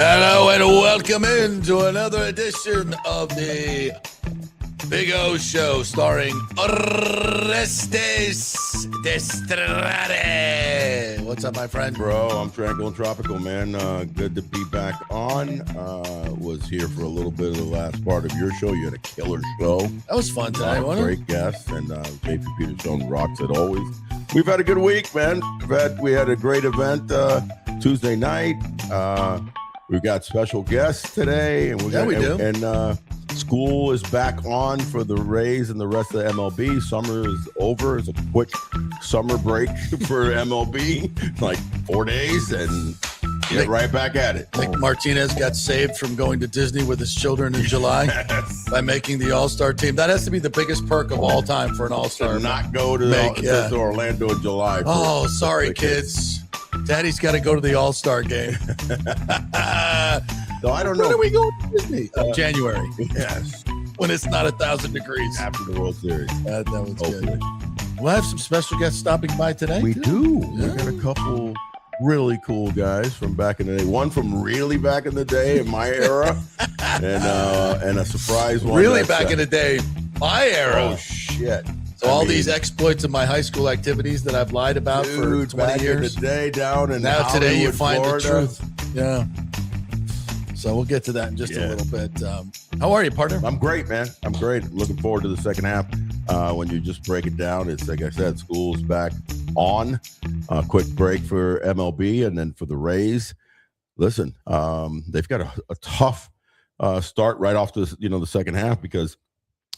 Hello and welcome into another edition of the Big O Show starring Orestes Destrade. What's up, my friend? Bro, I'm tranquil and tropical, man. Good to be back on. Was here for a little bit of the last part of your show. You had a killer show. That was fun tonight, wasn't it? Great guests, and JP Peterson rocks it always. We've had a good week, man. We had a great event Tuesday night. We've got special guests today, and we do. And school is back on for the Rays and the rest of the MLB. Summer is over. It's a quick summer break for MLB, like 4 days, and get right back at it. Nick Martinez got saved from going to Disney with his children in July by making the All-Star team. That has to be the biggest perk of all time for an All-Star. To not go to Orlando in July. Sorry, kids. Daddy's got to go to the All-Star game. So I don't know. When are we going to Disney? January. Yes. When it's not 1,000 degrees. After the World Series. That was good. We'll have some special guests stopping by today. We do. Yeah. We got a couple really cool guys from back in the day. One from really back in the day in my era. and a surprise one. Really back in the day, my era. Oh, shit. So these exploits of my high school activities that I've lied about for 20 years. In the day down in now Hollywood, today you find Florida. the truth. Yeah. So we'll get to that in just a little bit. How are you, partner? I'm great, man. I'm great. Looking forward to the second half. When you just break it down, it's like I said, school's back on. Quick break for MLB and then for the Rays. Listen, they've got a tough start right off the second half because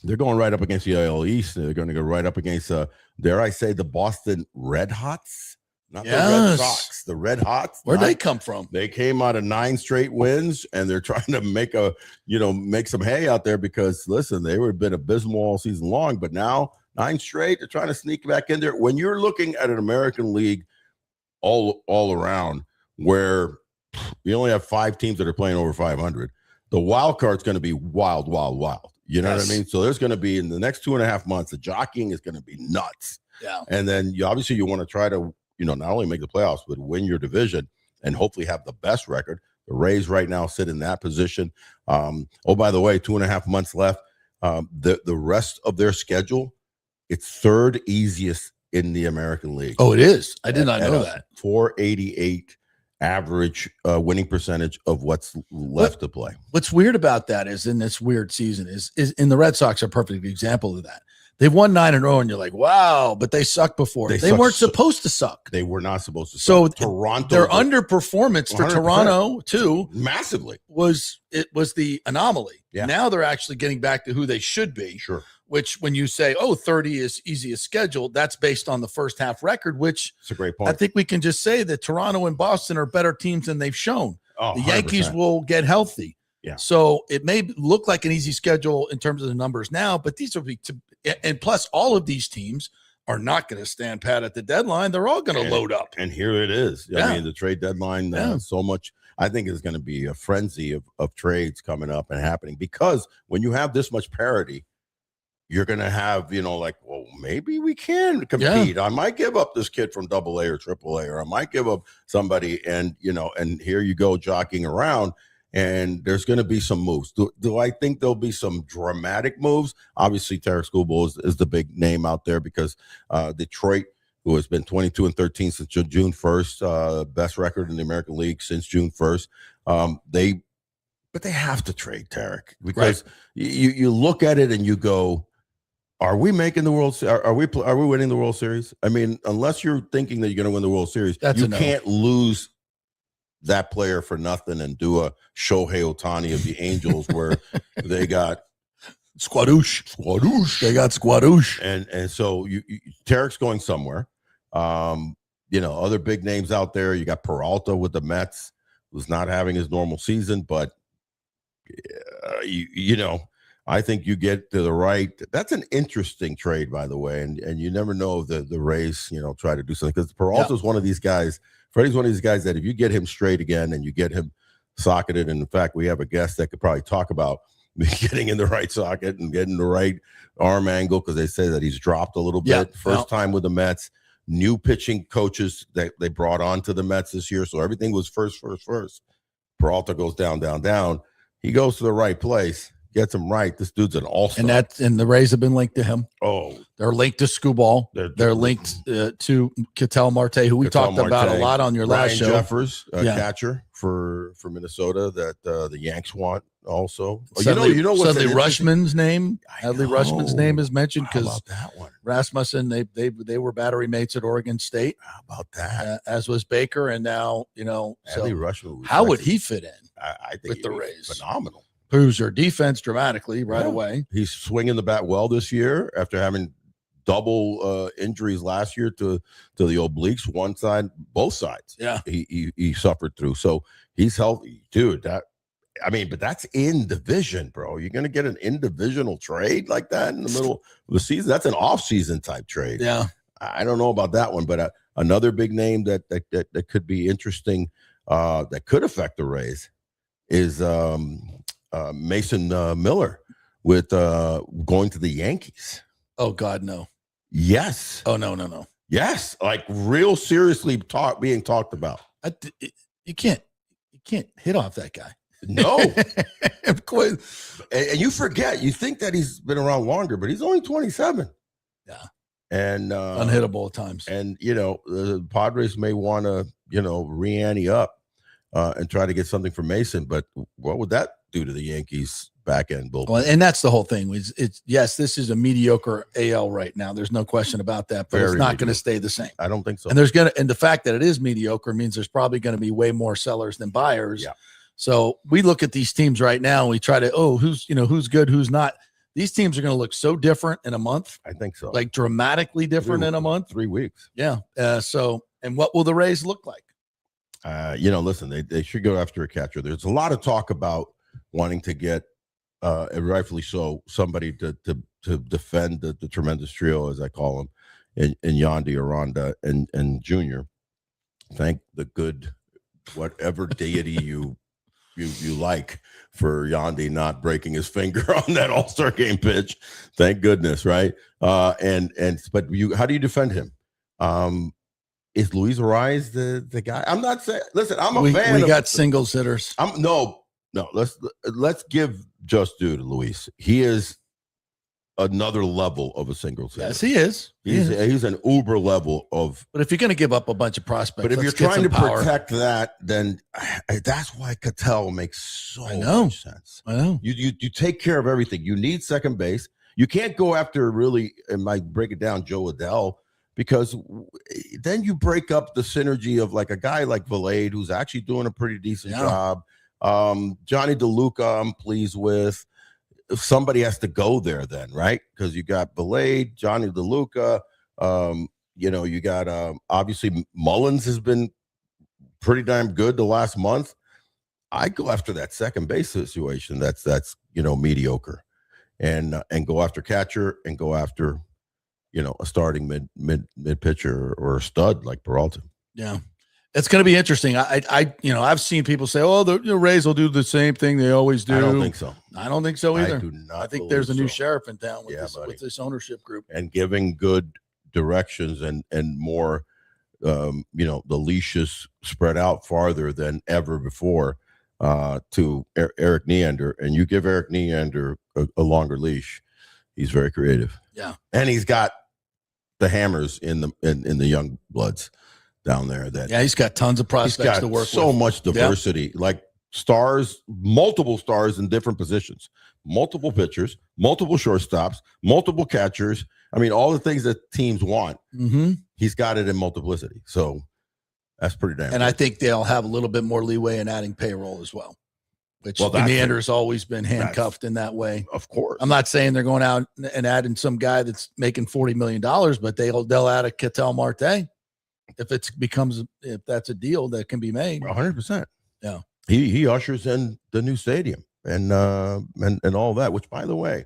they're going right up against the AL East. They're going to go right up against, dare I say, the Boston RedHots. Not the Red Sox, the RedHots. Where'd they come from? They came out of 9 straight wins, and they're trying to make some hay out there because, listen, they were a bit abysmal all season long, but now 9 straight, they're trying to sneak back in there. When you're looking at an American League all around where you only have 5 teams that are playing over 500, the wild card's going to be wild. You know what I mean? So there's going to be, in the next 2.5 months, the jockeying is going to be nuts. Yeah. And then you want to try to, not only make the playoffs, but win your division and hopefully have the best record. The Rays right now sit in that position. By the way, 2.5 months left. The rest of their schedule, it's 3rd easiest in the American League. Oh, it is? I did not know that. 488 average winning percentage of what's left to play. What's weird about that is in this weird season is in the Red Sox are a perfect example of that. They've won 9 in a row, and you're like, wow, but they sucked before. They weren't supposed to suck. They were not supposed to suck. So Toronto, their underperformance for 100%. Toronto, too, massively was the anomaly. Yeah. Now they're actually getting back to who they should be. Sure. Which when you say, 30 is easiest schedule, that's based on the first half record, which it's a great point. I think we can just say that Toronto and Boston are better teams than they've shown. Oh, the Yankees 100%. will get healthy. Yeah. So it may look like an easy schedule in terms of the numbers now, but these will be and plus all of these teams are not going to stand pat at the deadline. They're all going to load up. And here it is. Yeah. I mean, the trade deadline, so much. I think is going to be a frenzy of trades coming up and happening because when you have this much parity, you're going to have, well, maybe we can compete. Yeah. I might give up this kid from AA or AAA, or I might give up somebody, and here you go jockeying around, and there's going to be some moves. Do I think there'll be some dramatic moves? Obviously, Tarek Skubal is the big name out there because Detroit, who has been 22-13 since June 1st, best record in the American League since June 1st, but they have to trade Tarek because you look at it and you go, are we making the World Series? Are we winning the World Series? I mean, unless you're thinking that you're going to win the World Series, you can't lose that player for nothing and do a Shohei Ohtani of the Angels where they got Squadoosh. They got Squadoosh. And so Tarek's going somewhere. Other big names out there. You got Peralta with the Mets, who's not having his normal season, but I think you get to the right. That's an interesting trade, by the way, and you never know if the Rays, try to do something because Peralta's one of these guys. Freddie's one of these guys that if you get him straight again and you get him socketed, and in fact, we have a guest that could probably talk about getting in the right socket and getting the right arm angle because they say that he's dropped a little bit. First time with the Mets, new pitching coaches that they brought on to the Mets this year, so everything was first. Peralta goes down, down, down. He goes to the right place, gets him right. This dude's an all-star. And the Rays have been linked to him. Oh, they're linked to Skubal. They're linked to Ketel Marte, who we talked about a lot on your last show. Jeffers, catcher for Minnesota that the Yanks want also. Suddenly, you know what's Adley Rutschman's name. Adley Rutschman's name is mentioned because that one. Rasmussen, they were battery mates at Oregon State. How about that? As was Baker, and now Adley Rutschman. How would he fit in? I think with the Rays, phenomenal. Proves their defense dramatically right away. He's swinging the bat well this year after having double injuries last year to the obliques, one side, both sides. Yeah, he suffered through. So he's healthy, dude. But that's in division, bro. You're gonna get an in-divisional trade like that in the middle of the season. That's an off-season type trade. Yeah, I don't know about that one, but another big name that could be interesting, that could affect the Rays, is Mason Miller with going to the Yankees. Oh God, no. Yes. Oh no. Yes, like real seriously being talked about. You can't hit off that guy. No. And you forget, you think that he's been around longer, but he's only 27. Yeah. And unhittable at times. And the Padres may want to, re-ante up and try to get something from Mason, but what would that do to the Yankees back end bullpen? Well, and that's the whole thing. It's yes, this is a mediocre AL right now. There's no question about that, but it's not going to stay the same. I don't think so. And the fact that it is mediocre means there's probably going to be way more sellers than buyers. Yeah. So we look at these teams right now and we try to, who's good, who's not. These teams are going to look so different in a month. I think so. Like dramatically different in a month. 3 weeks. Yeah. And what will the Rays look like? Listen, they should go after a catcher. There's a lot of talk about wanting to get, and rightfully so, somebody to defend the tremendous trio, as I call them, in Yandy, Aranda, and Junior. Thank the good, whatever deity you like for Yandy not breaking his finger on that All-Star game pitch. Thank goodness, right? But how do you defend him? Is Luis Ariz the guy? I'm not saying. Listen, I'm a fan. We got singles hitters. No. Let's give just due to Luis. He is another level of a singles hitter. Yes, he is. He's an uber level of. But if you're going to give up a bunch of prospects, but if you're trying to protect that, then that's why Ketel makes so much sense. I know. You take care of everything. You need second base. You can't go after really, and I break it down, Joe Adell, because then you break up the synergy of like a guy like Valade, who's actually doing a pretty decent job. Johnny DeLuca, I'm pleased with. Somebody has to go there then, right? Because you got Valade, Johnny DeLuca. You got obviously Mullins has been pretty damn good the last month. I go after that second base situation. That's mediocre, and go after catcher and go after a starting mid pitcher or a stud like Peralta. Yeah. It's going to be interesting. I've seen people say, "Oh, the Rays will do the same thing they always do." I don't think so. I don't think so either. I do not. I think there's a new sheriff in town with this ownership group, and giving good directions and more. The leashes spread out farther than ever before to Eric Neander, and you give Eric Neander a longer leash. He's very creative. Yeah, and he's got the hammers in the young bloods down there. He's got tons of prospects to work with. So much diversity, like stars, multiple stars in different positions, multiple pitchers, multiple shortstops, multiple catchers. I mean, all the things that teams want. Mm-hmm. He's got it in multiplicity. So that's pretty damn good. I think they'll have a little bit more leeway in adding payroll as well. Which Neander's always been handcuffed in that way. Of course. I'm not saying they're going out and adding some guy that's making $40 million, but they'll add a Ketel Marte if that's a deal that can be made. 100%. Yeah. He ushers in the new stadium and all that, which, by the way,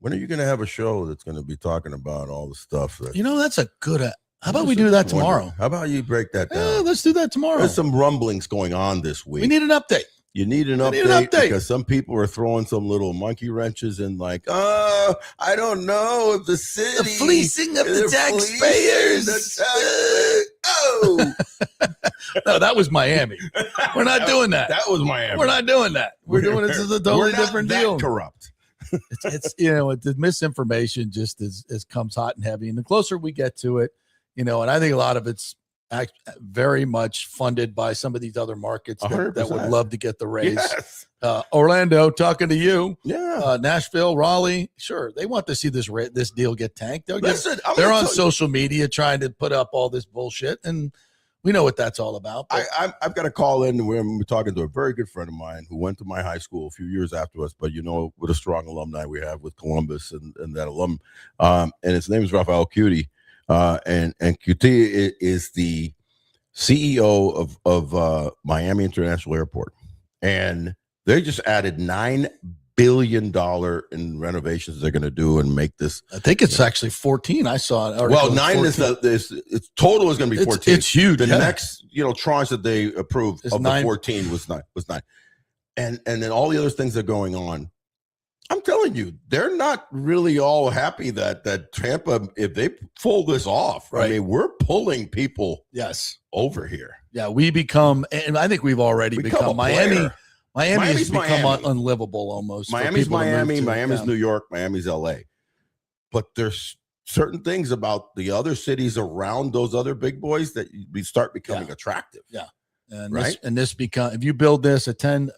when are you going to have a show that's going to be talking about all the stuff? That's a good. How about we do that tomorrow? How about you break that down? Let's do that tomorrow. There's some rumblings going on this week. We need an update. You need an update because some people are throwing some little monkey wrenches and like, I don't know if the city, the fleecing of the taxpayers. whoa. No, that was Miami. We're not doing that. That was Miami. We're not doing that. We're doing this as a totally different deal. Corrupt. It's the misinformation just is comes hot and heavy, and the closer we get to it, and I think a lot of it's very much funded by some of these other markets that would love to get the Rays. Yes. Orlando, talking to you. Yeah. Nashville, Raleigh, sure, they want to see this deal get tanked. They're on social media trying to put up all this bullshit, and we know what that's all about. I've got a call in. We're talking to a very good friend of mine who went to my high school a few years after us, but what a strong alumni we have with Columbus and that alum. And his name is Rafael Cutie. And QT is the CEO of Miami International Airport, and they just added $9 billion in renovations they're going to do and make this. I think it's actually 14. I saw it. Well, 9 is its total is going to be 14. It's huge. The next tranche that they approved of the 14 was 9. And then all the other things that are going on. I'm telling you, they're not really all happy that Tampa, if they pull this off, right. I mean, we're pulling people over here. Yeah, we become, and I think we've already become Miami. Miami's become unlivable almost. Miami's Miami, Miami's New York, Miami's LA. But there's certain things about the other cities around those other big boys that we start becoming attractive. Yeah. And this if you build this a $10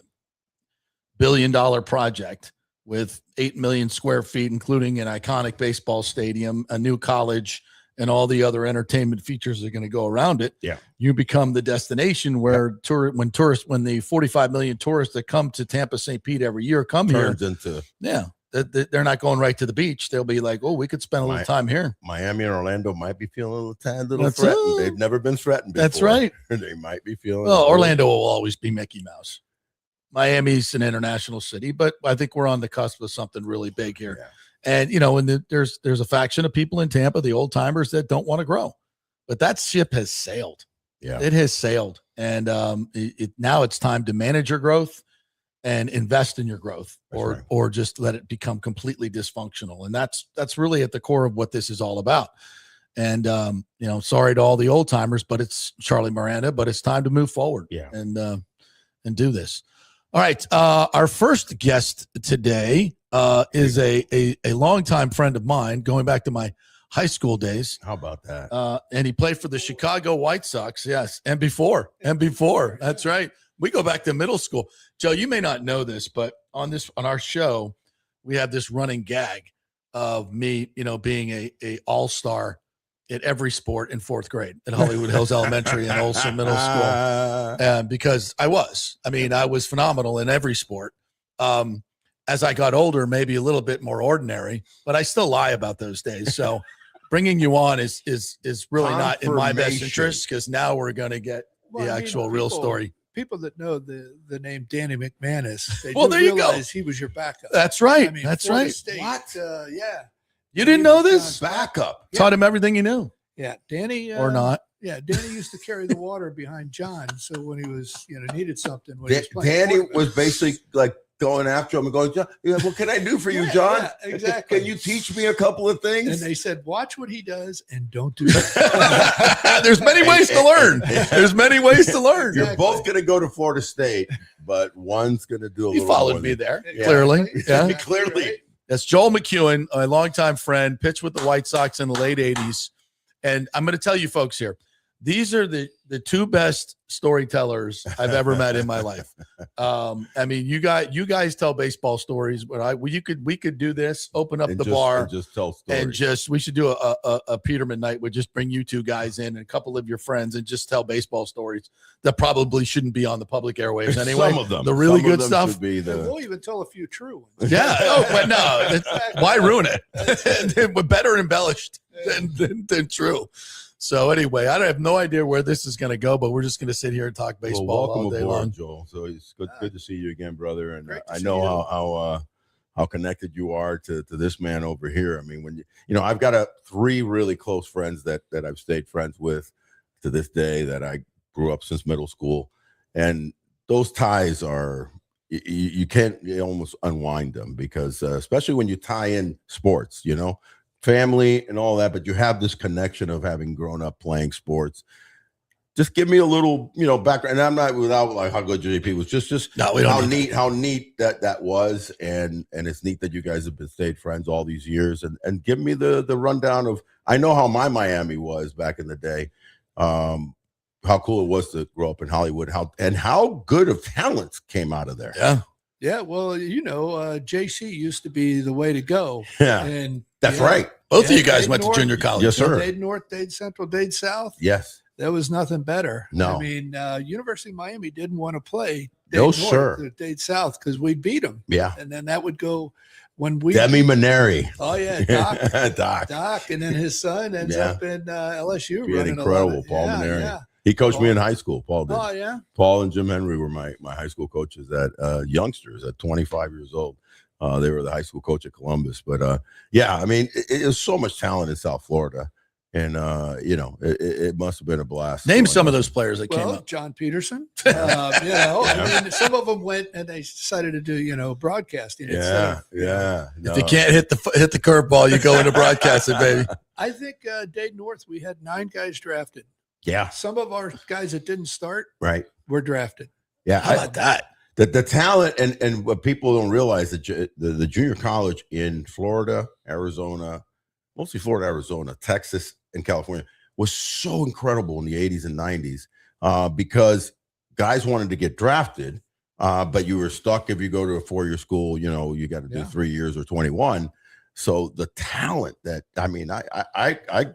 billion project, with 8 million square feet, including an iconic baseball stadium, a new college, and all the other entertainment features that are going to go around it. Yeah, you become the destination where when the 45 million tourists that come to Tampa St. Pete every year turns into they're not going right to they be They'll be like, oh, we could spend a little time here. Miami and Orlando might be feeling a little threatened. They've never been threatened before. That's right. They might be feeling. Well, Orlando will always be Mickey Mouse. Miami's an international city, but I think we're on the cusp of something really big here. Yeah. And there's a faction of people in Tampa, the old timers, that don't want to grow, but that ship has sailed. Yeah, it has sailed, and now it's time to manage your growth and invest in your growth, or just let it become completely dysfunctional. And that's really at the core of what this is all about. And sorry to all the old timers, but it's Charlie Miranda. But it's time to move forward. Yeah, and do this. All right. Our first guest today is a longtime friend of mine, going back to my high school days. How about that? And he played for the Chicago White Sox. Yes. And before. That's right. We go back to middle school. Joe, you may not know this, but on our show, we have this running gag of me, being a all-star at every sport in 4th grade at Hollywood Hills Elementary and Olson Middle School. Because I was phenomenal in every sport. As I got older, maybe a little bit more ordinary, but I still lie about those days. So bringing you on is really not in my best interest, because now we're going to get the actual real story. People that know the name Danny McManus, they there you go. He was your backup. That's right. That's right. State, what? Yeah. You didn't know this? Backup. Taught him everything he knew. Yeah, Danny. Or not. Yeah, Danny used to carry the water behind John. So when he was, needed something. Danny was basically like going after him and going, John, what can I do for you, John? Yeah, exactly. Can you teach me a couple of things? And they said, watch what he does and don't do that. There's many ways to learn. There's many ways to learn. You're both going to go to Florida State, but one's going to do a little. You followed me there, clearly. Yeah, clearly. That's Joel McEwen, a longtime friend, pitched with the White Sox in the late 80s. And I'm going to tell you folks here, these are the two best storytellers I've ever met in my life. You guys tell baseball stories, but we could do this, open up the bar and just tell stories. And we should do a Peterman night. We'd just bring you two guys in and a couple of your friends and just tell baseball stories that probably shouldn't be on the public airwaves anyway. Some of them, the really good stuff. We'll even tell a few true ones. Yeah. But no, why ruin it? We're better embellished than true. So anyway, I have no idea where this is going to go, but we're just going to sit here and talk baseball all day long. Joel. So it's good to see you again, brother. And I know how connected you are to this man over here. I mean, when I've got 3 really close friends that I've stayed friends with to this day, that I grew up since middle school, and those ties are you can't almost unwind them, because especially when you tie in sports, family and all that, but you have this connection of having grown up playing sports. just give me a little, background. And I'm not without like how good JP was. Just No, we don't how need neat, how neat that was, and it's neat that you guys have stayed friends all these years. And give me the rundown of. I know how my Miami was back in the day. How cool it was to grow up in Hollywood. How good of talents came out of there. Yeah. Yeah, well, JC used to be the way to go. Yeah, and that's right. Both of you guys Dade went North, to junior college. Yes, sir. Dade North, Dade Central, Dade South. Yes. There was nothing better. No. I mean, University of Miami didn't want to play Dade No, North sir. or Dade South because we beat them. Yeah. And then that would go when we. Demi Maneri. Oh, yeah. Doc. Doc. And then his son ends up in LSU. He had running incredible, Paul Maneri. Yeah. He coached me in high school. Paul did. Oh, yeah. Paul and Jim Henry were my high school coaches at youngsters at 25 years old. They were the high school coach at Columbus. But yeah, I mean, it was so much talent in South Florida. And, it must have been a blast. Name some of those players that came up. John Peterson. I mean, some of them went and they decided to do, broadcasting. Yeah. If you can't hit the curveball, you go into broadcasting, baby. I think Dade North, we had 9 guys drafted. Yeah. Some of our guys that didn't start were drafted. Yeah. How about that? The talent and what people don't realize, the junior college in Florida, Arizona, mostly Florida, Arizona, Texas, and California was so incredible in the 80s and 90s because guys wanted to get drafted, but you were stuck if you go to a 4-year school, you got to do 3 years or 21. So the talent that, I mean, I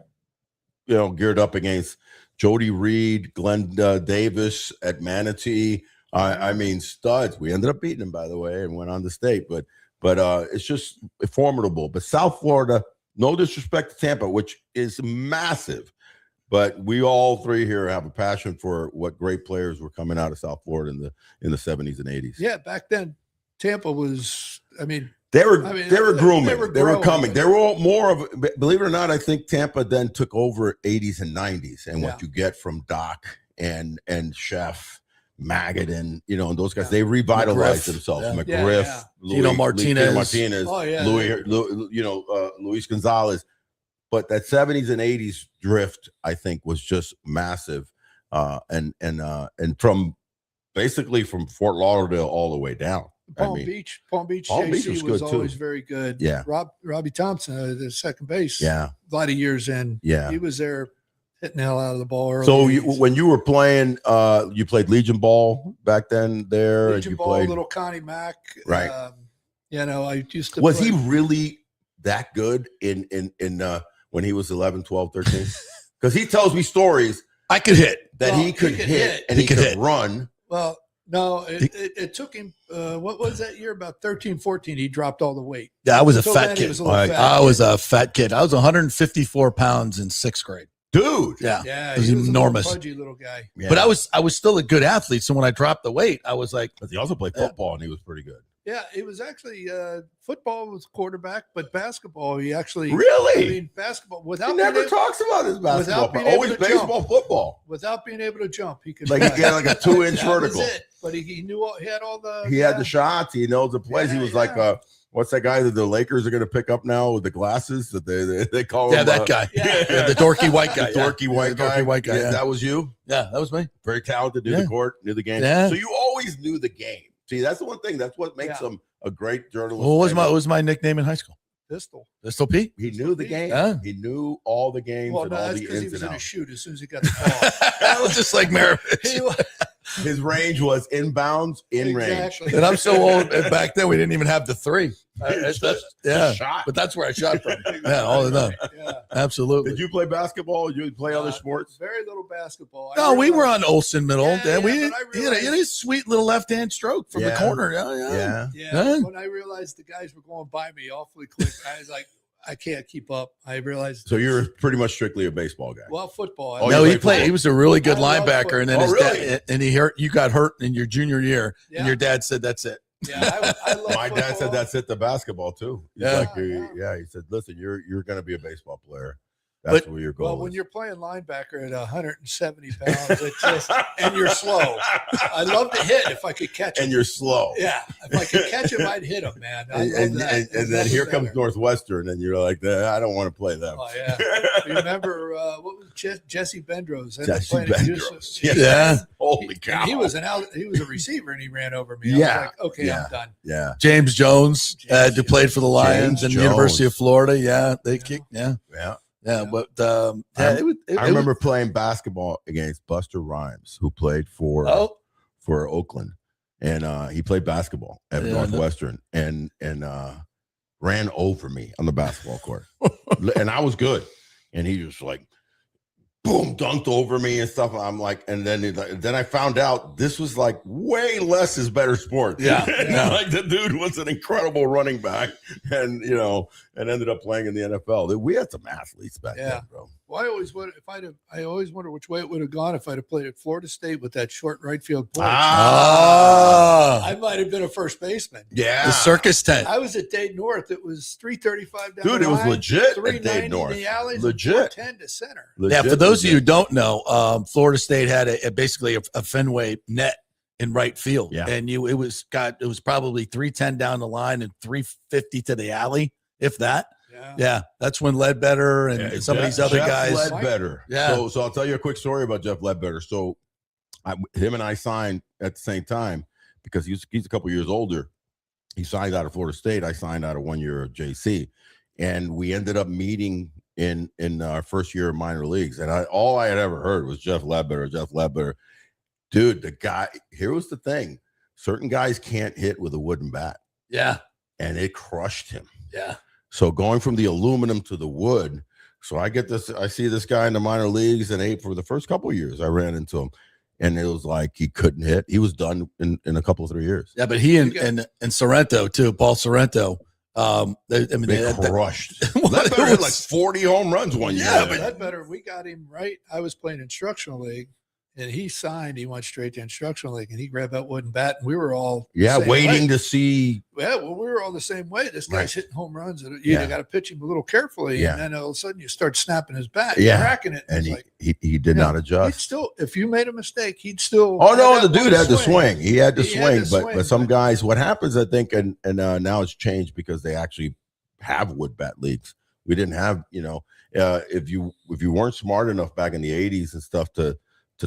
geared up against Jody Reed, Glenn Davis at Manatee. I mean, studs. We ended up beating them, by the way, and went on to state. But it's just formidable. But South Florida, no disrespect to Tampa, which is massive, but we all three here have a passion for what great players were coming out of South Florida in the 70s and 80s. Yeah, back then, Tampa was. I mean, they were grooming. They were coming. They were all more of. Believe it or not, I think Tampa then took over 80s and 90s, and what you get from Doc and Chef. Magadan, and those guys, they revitalized themselves. McGriff, Tito Martinez, Luis Gonzalez. But that 70s and 80s drift, I think, was just massive. And from basically from Fort Lauderdale all the way down. Palm Beach JC was always very good. Yeah. Robbie Thompson, the second base. Yeah. A lot of years in. Yeah. He was there. Hitting the hell out of the ball early. So when you were playing, you played Legion ball back then there? Legion and you ball, played little Connie Mack. Right. I used to Was he really that good in when he was 11, 12, 13? Because he tells me stories I could hit. that he could hit and he could run. Well, no, it took him, what was that year? About 13, 14, he dropped all the weight. Yeah, I was a Until fat then, he kid. was a little fat I kid. was a fat kid. I was 154 pounds in 6th grade. Dude. Yeah, it was he enormous. A little pudgy little guy. Yeah. But I was still a good athlete. So when I dropped the weight, I was like, But he also played football and he was pretty good. Yeah, it was actually football was quarterback, but basketball he actually Really? I mean, basketball without He never being talks about his basketball. being able Always to baseball, jump. football. without being able to jump, he could Like he had like a 2-inch That was vertical. it. But he knew he had all the He had the shots. He knows the plays. Yeah, he was like, what's that guy that the Lakers are going to pick up now with the glasses that they call him? that guy. Yeah. The dorky white guy. The dorky white guy. Dorky white guy. Yeah, That was you? that was me. Very talented, knew the court, knew the game. Yeah. So you always knew the game. See, that's the one thing. That's what makes him a great journalist. What was my nickname in high school? pistol. Pistol Pete? He knew the game. Yeah. He knew all the games Well, and no, all that's the because he ins was and going to outs. shoot as soon as he got the ball. That was just like Maravich. His range was inbounds, in range. Exactly. And I'm so old. And back then, we didn't even have the 3. Yeah, Shot. but that's where I shot from. Yeah, all the time. Yeah. Did Absolutely. you play basketball? You play other sports? Very little basketball. No, we were on Olsen Middle. Yeah, we but I realized- had a sweet little left-hand stroke from the Yeah. corner. Yeah. Yeah. When I realized the guys were going by me awfully quick, I was like, I can't keep up. I realized. So you're pretty much strictly a baseball guy. Well, football. Oh, No, you he played played. He was a really good I love linebacker, and then football. his Oh, really? dad, and he hurt. You got hurt in your junior year, Yeah. and your dad said, "That's it." Yeah, I love My dad said football. that's it to basketball too. He's Yeah. like, he said, listen, you're going to be a baseball player. That's But- where your goal Well, when is. you're playing linebacker at 170 pounds, it's just, and you're slow. I love to hit if I could catch him. And you're slow. Yeah, if I could catch him, I'd hit him, man. I love that. And There's then nothing here comes better. Northwestern, and you're like, I don't want to play them. Oh yeah. Remember what was Jesse Bendros? ended up Jesse playing at Bendros. Houston. Yeah. Holy cow. And he was a receiver, and he ran over me. I Yeah, was like, okay, yeah. I'm done. Yeah. James Jones James who played for the Lions James and the University of Jones. Florida. Yeah, they kicked. Yeah, Yeah. yeah. But I remember playing basketball against Buster Rhymes, who played for Oakland, and he played basketball at Yeah, Northwestern, and ran over me on the basketball court, and I was good, and he was like, boom, dunked over me and stuff. I'm like, and then I found out this was like way less is better sport. Yeah, yeah. Like the dude was an incredible running back, and and ended up playing in the NFL. We had some athletes back then, bro. Well, I always wonder I always wonder which way it would have gone if I'd have played at Florida State with that short right field porch. I might have been a first baseman. Yeah, the circus tent. I was at Dade North. It was 335 down dude, the it was line, legit at 390 Dade North. in the alleys, Legit. 10 to center. Yeah, for those of you who don't know, Florida State had basically a Fenway net in right field, Yeah. and it was probably 310 down the line and 350 to the alley, if that. Yeah, that's when Ledbetter and some of these other Jeff guys. Ledbetter. Yeah. So I'll tell you a quick story about Jeff Ledbetter. So him and I signed at the same time because he's a couple years older. He signed out of Florida State. I signed out of 1 year of JC, and we ended up meeting in our first year of minor leagues. And all I had ever heard was Jeff Ledbetter. Dude, the guy. Here was the thing: certain guys can't hit with a wooden bat. Yeah, and it crushed him. yeah. So going from the aluminum to the wood, so I see this guy in the minor leagues, and for the first couple of years, I ran into him, and it was like he couldn't hit. He was done in a couple of 3 years. Yeah, but he and Sorrento too, Paul Sorrento. They crushed. Ledbetter had like 40 home runs one year. Yeah, but Ledbetter, we got him right. I was playing instructional league, and he signed. He went straight to instructional league, and he grabbed that wooden bat, and we were all waiting to see. Yeah, well, we were all the same way. This guy's hitting home runs, and you got to pitch him a little carefully, and then all of a sudden you start snapping his bat, cracking it, and he did not adjust. He'd still, if you made a mistake, he'd still. Oh no, the dude had to swing. He had to swing, had to but some guys, what happens, I think, and now it's changed because they actually have wood bat leagues. We didn't have, if you weren't smart enough back in the 80s and stuff to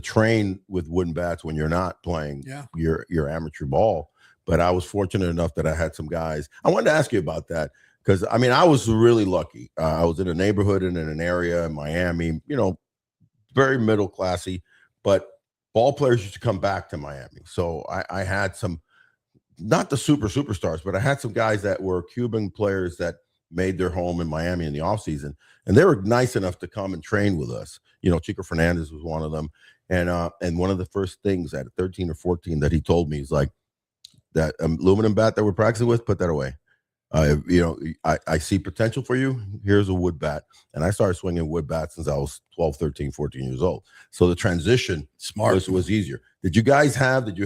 train with wooden bats when you're not playing your amateur ball. But I was fortunate enough that I had some guys. I wanted to ask you about that because, I was really lucky. I was in a neighborhood and in an area in Miami, very middle classy, but ball players used to come back to Miami. So I had some, not the superstars, but I had some guys that were Cuban players that made their home in Miami in the offseason. And they were nice enough to come and train with us. Chico Fernandez was one of them. And one of the first things at 13 or 14 that he told me is like, that aluminum bat that we're practicing with, put that away. I see potential for you. Here's a wood bat. And I started swinging wood bats since I was 12, 13, 14 years old. So the transition was easier. Did you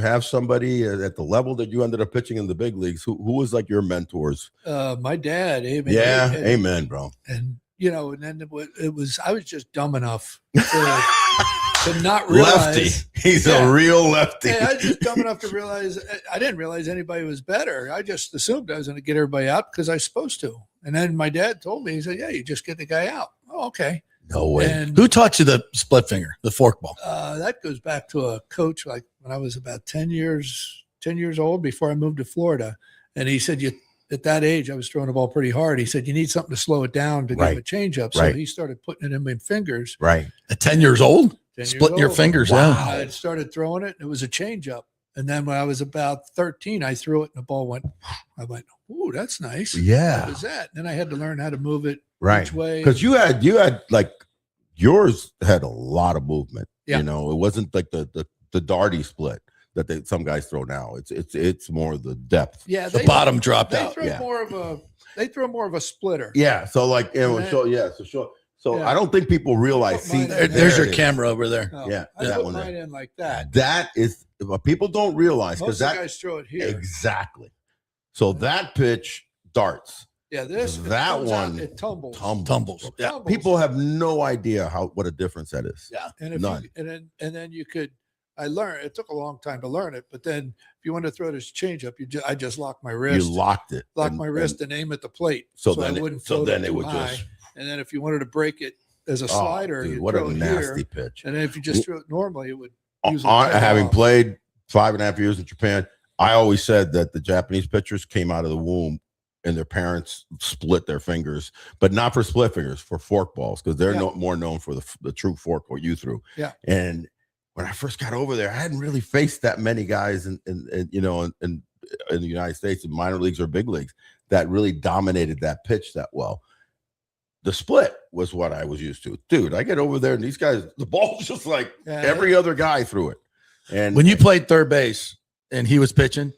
have somebody at the level that you ended up pitching in the big leagues? Who was like your mentors? My dad. Amen. Yeah. Amen, bro. And, and then I was just dumb enough to not realize. Lefty. He's a real lefty. Yeah, I was just dumb enough to realize. I didn't realize anybody was better. I just assumed I was going to get everybody out because I was supposed to. And then my dad told me, he said, yeah, you just get the guy out. Oh, okay. No way. And, who taught you the split finger, the forkball? That goes back to a coach like when I was about 10 years old before I moved to Florida. And he said, at that age, I was throwing the ball pretty hard. He said, you need something to slow it down to give a change up. So he started putting it in my fingers. Right. At 10 years old? 10 Splitting your fingers. Wow. Yeah. I started throwing it. And it was a change up. And then when I was about 13, I threw it and the ball went, I went, ooh, that's nice. Yeah. What was that? And then I had to learn how to move it right. each way. Because you had like yours had a lot of movement. Yeah. It wasn't like the darty split that some guys throw now. It's more the depth. Yeah. The bottom dropped they out. throw they throw more of a splitter. Yeah. So like, So I don't think people realize. See, there's your camera over there. No, Yeah, I that put one mine there. in like that. That is what people don't realize Most because of that the guys throw it here. exactly. So that pitch darts. Yeah, this that one it tumbles. Tumbles. Yeah. Tumbles. People have no idea what a difference that is. Yeah. And if None. and then you could. I learned. It took a long time to learn it, but then if you want to throw this change up, I just locked my wrist. You locked it. Lock my wrist and aim at the plate, so I then wouldn't so float then it it too would high. just. And then if you wanted to break it as a slider, dude, you what a throw it nasty here. pitch. And then if you just threw it normally, it would. usually cut it Having off. played 5.5 years in Japan, I always said that the Japanese pitchers came out of the womb and their parents split their fingers, but not for split fingers, for fork balls, because they're more known for the true fork what you threw. Yeah. And when I first got over there, I hadn't really faced that many guys in the United States, in minor leagues or big leagues, that really dominated that pitch that well. The split was what I was used to. Dude, I get over there and these guys, the ball's just like every other guy threw it. And when you played third base and he was pitching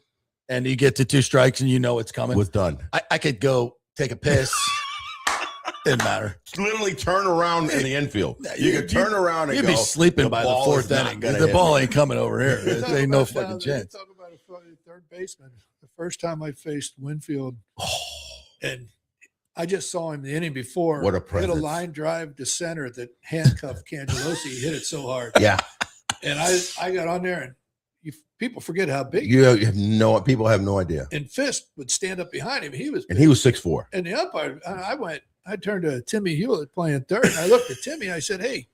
and you get to 2 strikes and you know it's coming, was done. I could go take a piss. Didn't matter. Literally turn around in the infield. You could turn around and you'd go, be sleeping by the 4th inning. The ball ain't coming over here. There ain't no fucking chance. Talk about a third baseman. The first time I faced Winfield, and I just saw him the inning before. What a hit presence. a line drive to center that handcuffed Cangelosi. He hit it so hard. Yeah. And I got on there, and people forget how big. You have people have no idea. And Fisk would stand up behind him. He was 6'4". And the umpire, I turned to Timmy Hewlett playing third. And I looked at Timmy. I said, "Hey,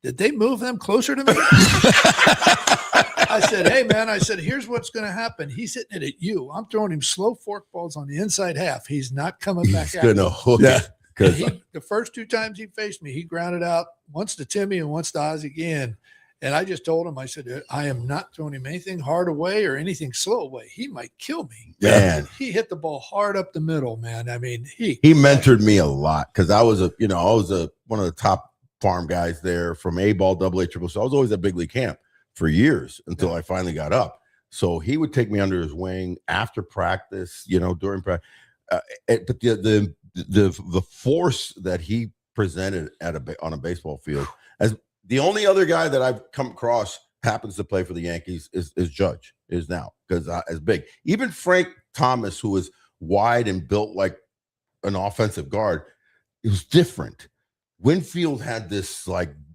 did they move them closer to me?" I said, "Hey, man," I said, "here's what's going to happen. He's hitting it at you. I'm throwing him slow fork balls on the inside half. He's not coming back He's out." going to hook it. Because the first 2 times he faced me, he grounded out once to Timmy and once to Ozzie again. And I just told him, I said, I am not throwing him anything hard away or anything slow away. He might kill me. Man. He hit the ball hard up the middle, man. I mean, he mentored me a lot because I was one of the top farm guys there from A-ball, AA, triple. So I was always at big league camp for years until I finally got up. So he would take me under his wing after practice, during practice. But the force that he presented on a baseball field, as the only other guy that I've come across happens to play for the Yankees is Judge is now, because as big. Even Frank Thomas, who is wide and built like an offensive guard, it was different. Winfield had this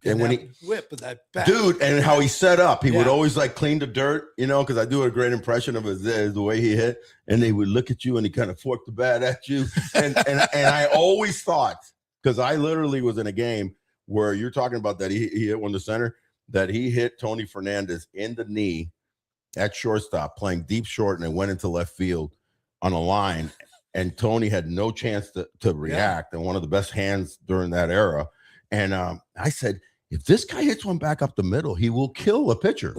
and when he whip with that back. Dude, and how he set up, he would always clean the dirt, because I do a great impression of the way he hit, and he would look at you and he kind of forked the bat at you, and I always thought, because I literally was in a game where you're talking about that he hit one to center, that he hit Tony Fernandez in the knee at shortstop, playing deep short, and it went into left field on a line, and Tony had no chance to react, and one of the best hands during that era. And I said, if this guy hits one back up the middle, he will kill a pitcher.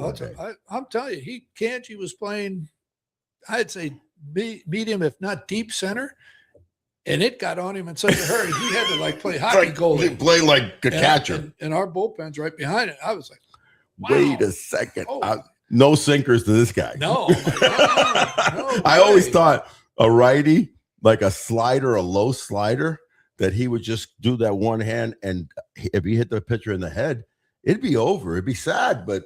I'm telling you, Kanji was playing, I'd say medium, if not deep center. And it got on him in such a hurry. He had to play hockey goalie. He played like a catcher. And our bullpen's right behind it. I was like, wow. Wait a second. No sinkers to this guy. No. I always thought a righty, like a slider, a low slider, that he would just do that one hand. And if he hit the pitcher in the head, it'd be over. It'd be sad, but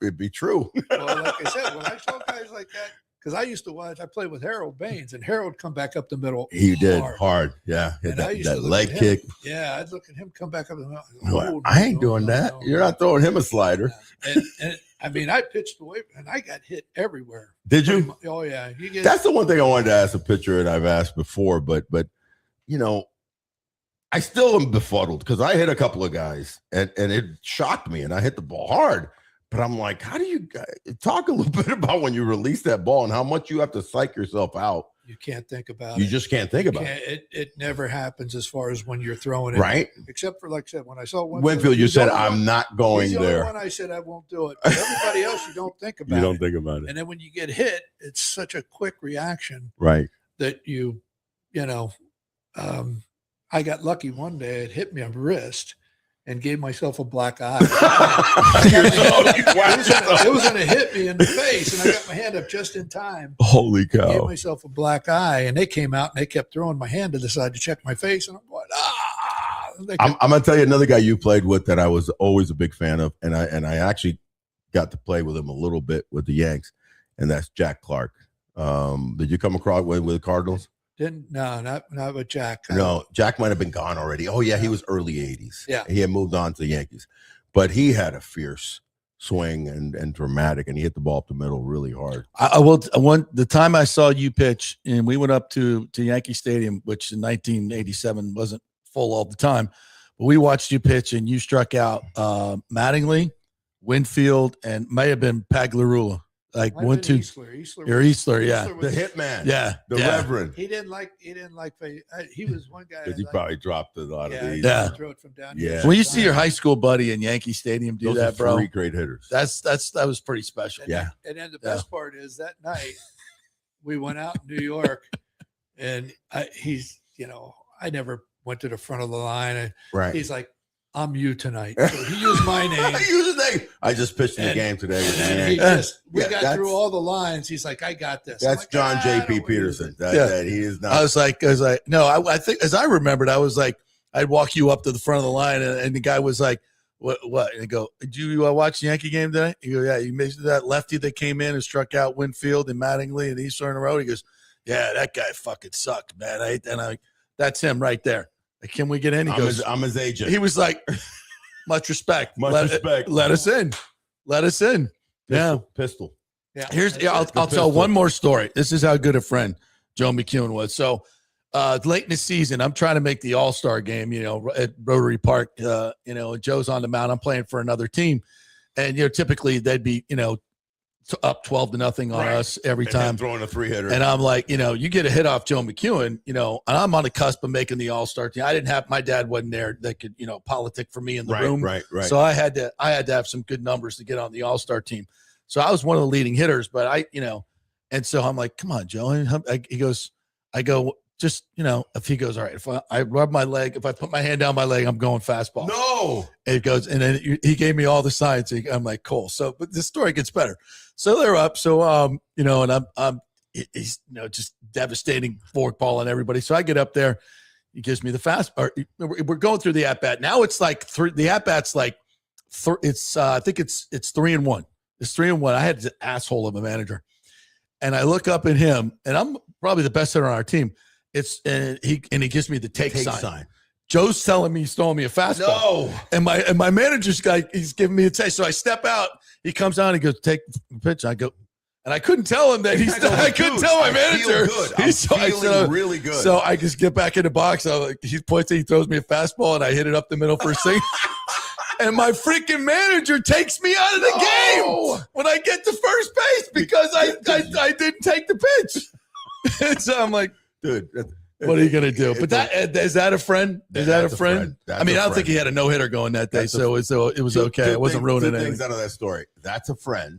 it'd be true. Well, like I said, when I saw guys like that, because I used to watch, I played with Harold Baines, and Harold would come back up the middle. He did hard. Yeah. That leg kick. Yeah, I'd look at him come back up the middle. Well, I ain't doing that. You're not throwing him a slider. And I mean, I pitched away, and I got hit everywhere. Did you? Oh, yeah. That's the one thing I wanted to ask a pitcher, and I've asked before, but I still am befuddled because I hit a couple of guys, and it shocked me, and I hit the ball hard. But I'm like, how do you talk a little bit about when you release that ball and how much you have to psych yourself out? You can't think about it. You just can't think about it. It never happens as far as when you're throwing it. Right. Except for, like I said, when I saw Winfield, you said, I'm not going there. One I said, I won't do it. But everybody else, you don't think about it. You don't think about it. And then when you get hit, it's such a quick reaction. Right. That I got lucky one day. It hit me on the wrist and gave myself a black eye. It was going to hit me in the face, and I got my hand up just in time. Holy cow. Gave myself a black eye, and they came out, and they kept throwing my hand to the side to check my face, and I'm going, I'm going to tell you another guy you played with that I was always a big fan of, and I actually got to play with him a little bit with the Yanks, and that's Jack Clark. Did you come across with the Cardinals? Not with Jack. No, Jack might have been gone already. Oh yeah, he was early 80s. Yeah. He had moved on to the Yankees. But he had a fierce swing and dramatic, and he hit the ball up the middle really hard. The time I saw you pitch, and we went up to Yankee Stadium, which in 1987 wasn't full all the time, but we watched you pitch, and you struck out Mattingly, Winfield, and may have been Pagliarula. Like Might one, have two. been Eastler. You're Eastler, yeah. Eastler The was- hitman. Yeah. The yeah. Reverend. He didn't like. He was one guy. Because he like- probably dropped a lot of these. Yeah. Throw it from down Yeah. here. When you see your high school buddy in Yankee Stadium do Those that, are bro, three great hitters. that was pretty special. And Yeah. then the best part is that night we went out in New York, and I never went to the front of the line, and Right. he's like, "I'm you tonight." So he used my name. Use his name. I just pitched in the And- game today. with the And he Yankees. we Yeah, got that's- through all the lines. He's like, "I got this." I'm That's like, John "Ah, J.P. don't worry." Peterson. Yeah. That he is not. I was like, no, I think as I remembered, I was like, I'd walk you up to the front of the line, and the guy was like, what? And I go, did you watch the Yankee game today? You go, yeah. You made that lefty that came in and struck out Winfield and Mattingly and Eastler in a row. He goes, yeah, that guy fucking sucked, man. That's him right there. Like, can we get in? He goes, I'm his agent. he was like, much respect. Much respect. Let us in. Let us in. Yeah. Pistol. Yeah. I'll tell pistol. one more story. This is how good a friend Joe McEwen was. So late in the season, I'm trying to make the All-Star game, at Rotary Park, and Joe's on the mound. I'm playing for another team. And, typically they'd be, up 12-0 on us every And time. him throwing a 3-hitter. And I'm like, you get a hit off Joe McEwen, and I'm on the cusp of making the All-Star team. I didn't have, my dad wasn't there that could, politic for me in the room. Right. So I had to have some good numbers to get on the All-Star team. So I was one of the leading hitters, but and so I'm like, come on, Joe. And I go, just, if he goes, all right, if I rub my leg, if I put my hand down my leg, I'm going fastball. No. And it goes, and then he gave me all the signs. I'm like, cool. So, but the story gets better. So they're up. So, and he's, just devastating forkball on everybody. So I get up there. He gives me the fast. Or we're going through the at bat. Now it's like the at bat's like, I think it's 3-1. It's 3-1. I had this asshole of a manager, and I look up at him, and I'm probably the best hitter on our team. He gives me the take sign. Joe's telling me he's throwing me a fastball. No. And my manager's guy, he's giving me a take. So I step out. He comes down. He goes, take the pitch. I go, and I couldn't tell him that I couldn't tell my manager. I'm feeling really good. So I just get back in the box. He points it. He throws me a fastball, and I hit it up the middle for a single. And my freaking manager takes me out of the game when I get to first base because I didn't take the pitch. And so I'm like, dude, what are you gonna do? But is that a friend? Is that a friend? That's I mean, a I don't think friend. he had a no-hitter going that day, so it was okay. It wasn't ruining two anything. things out of that story. That's a friend,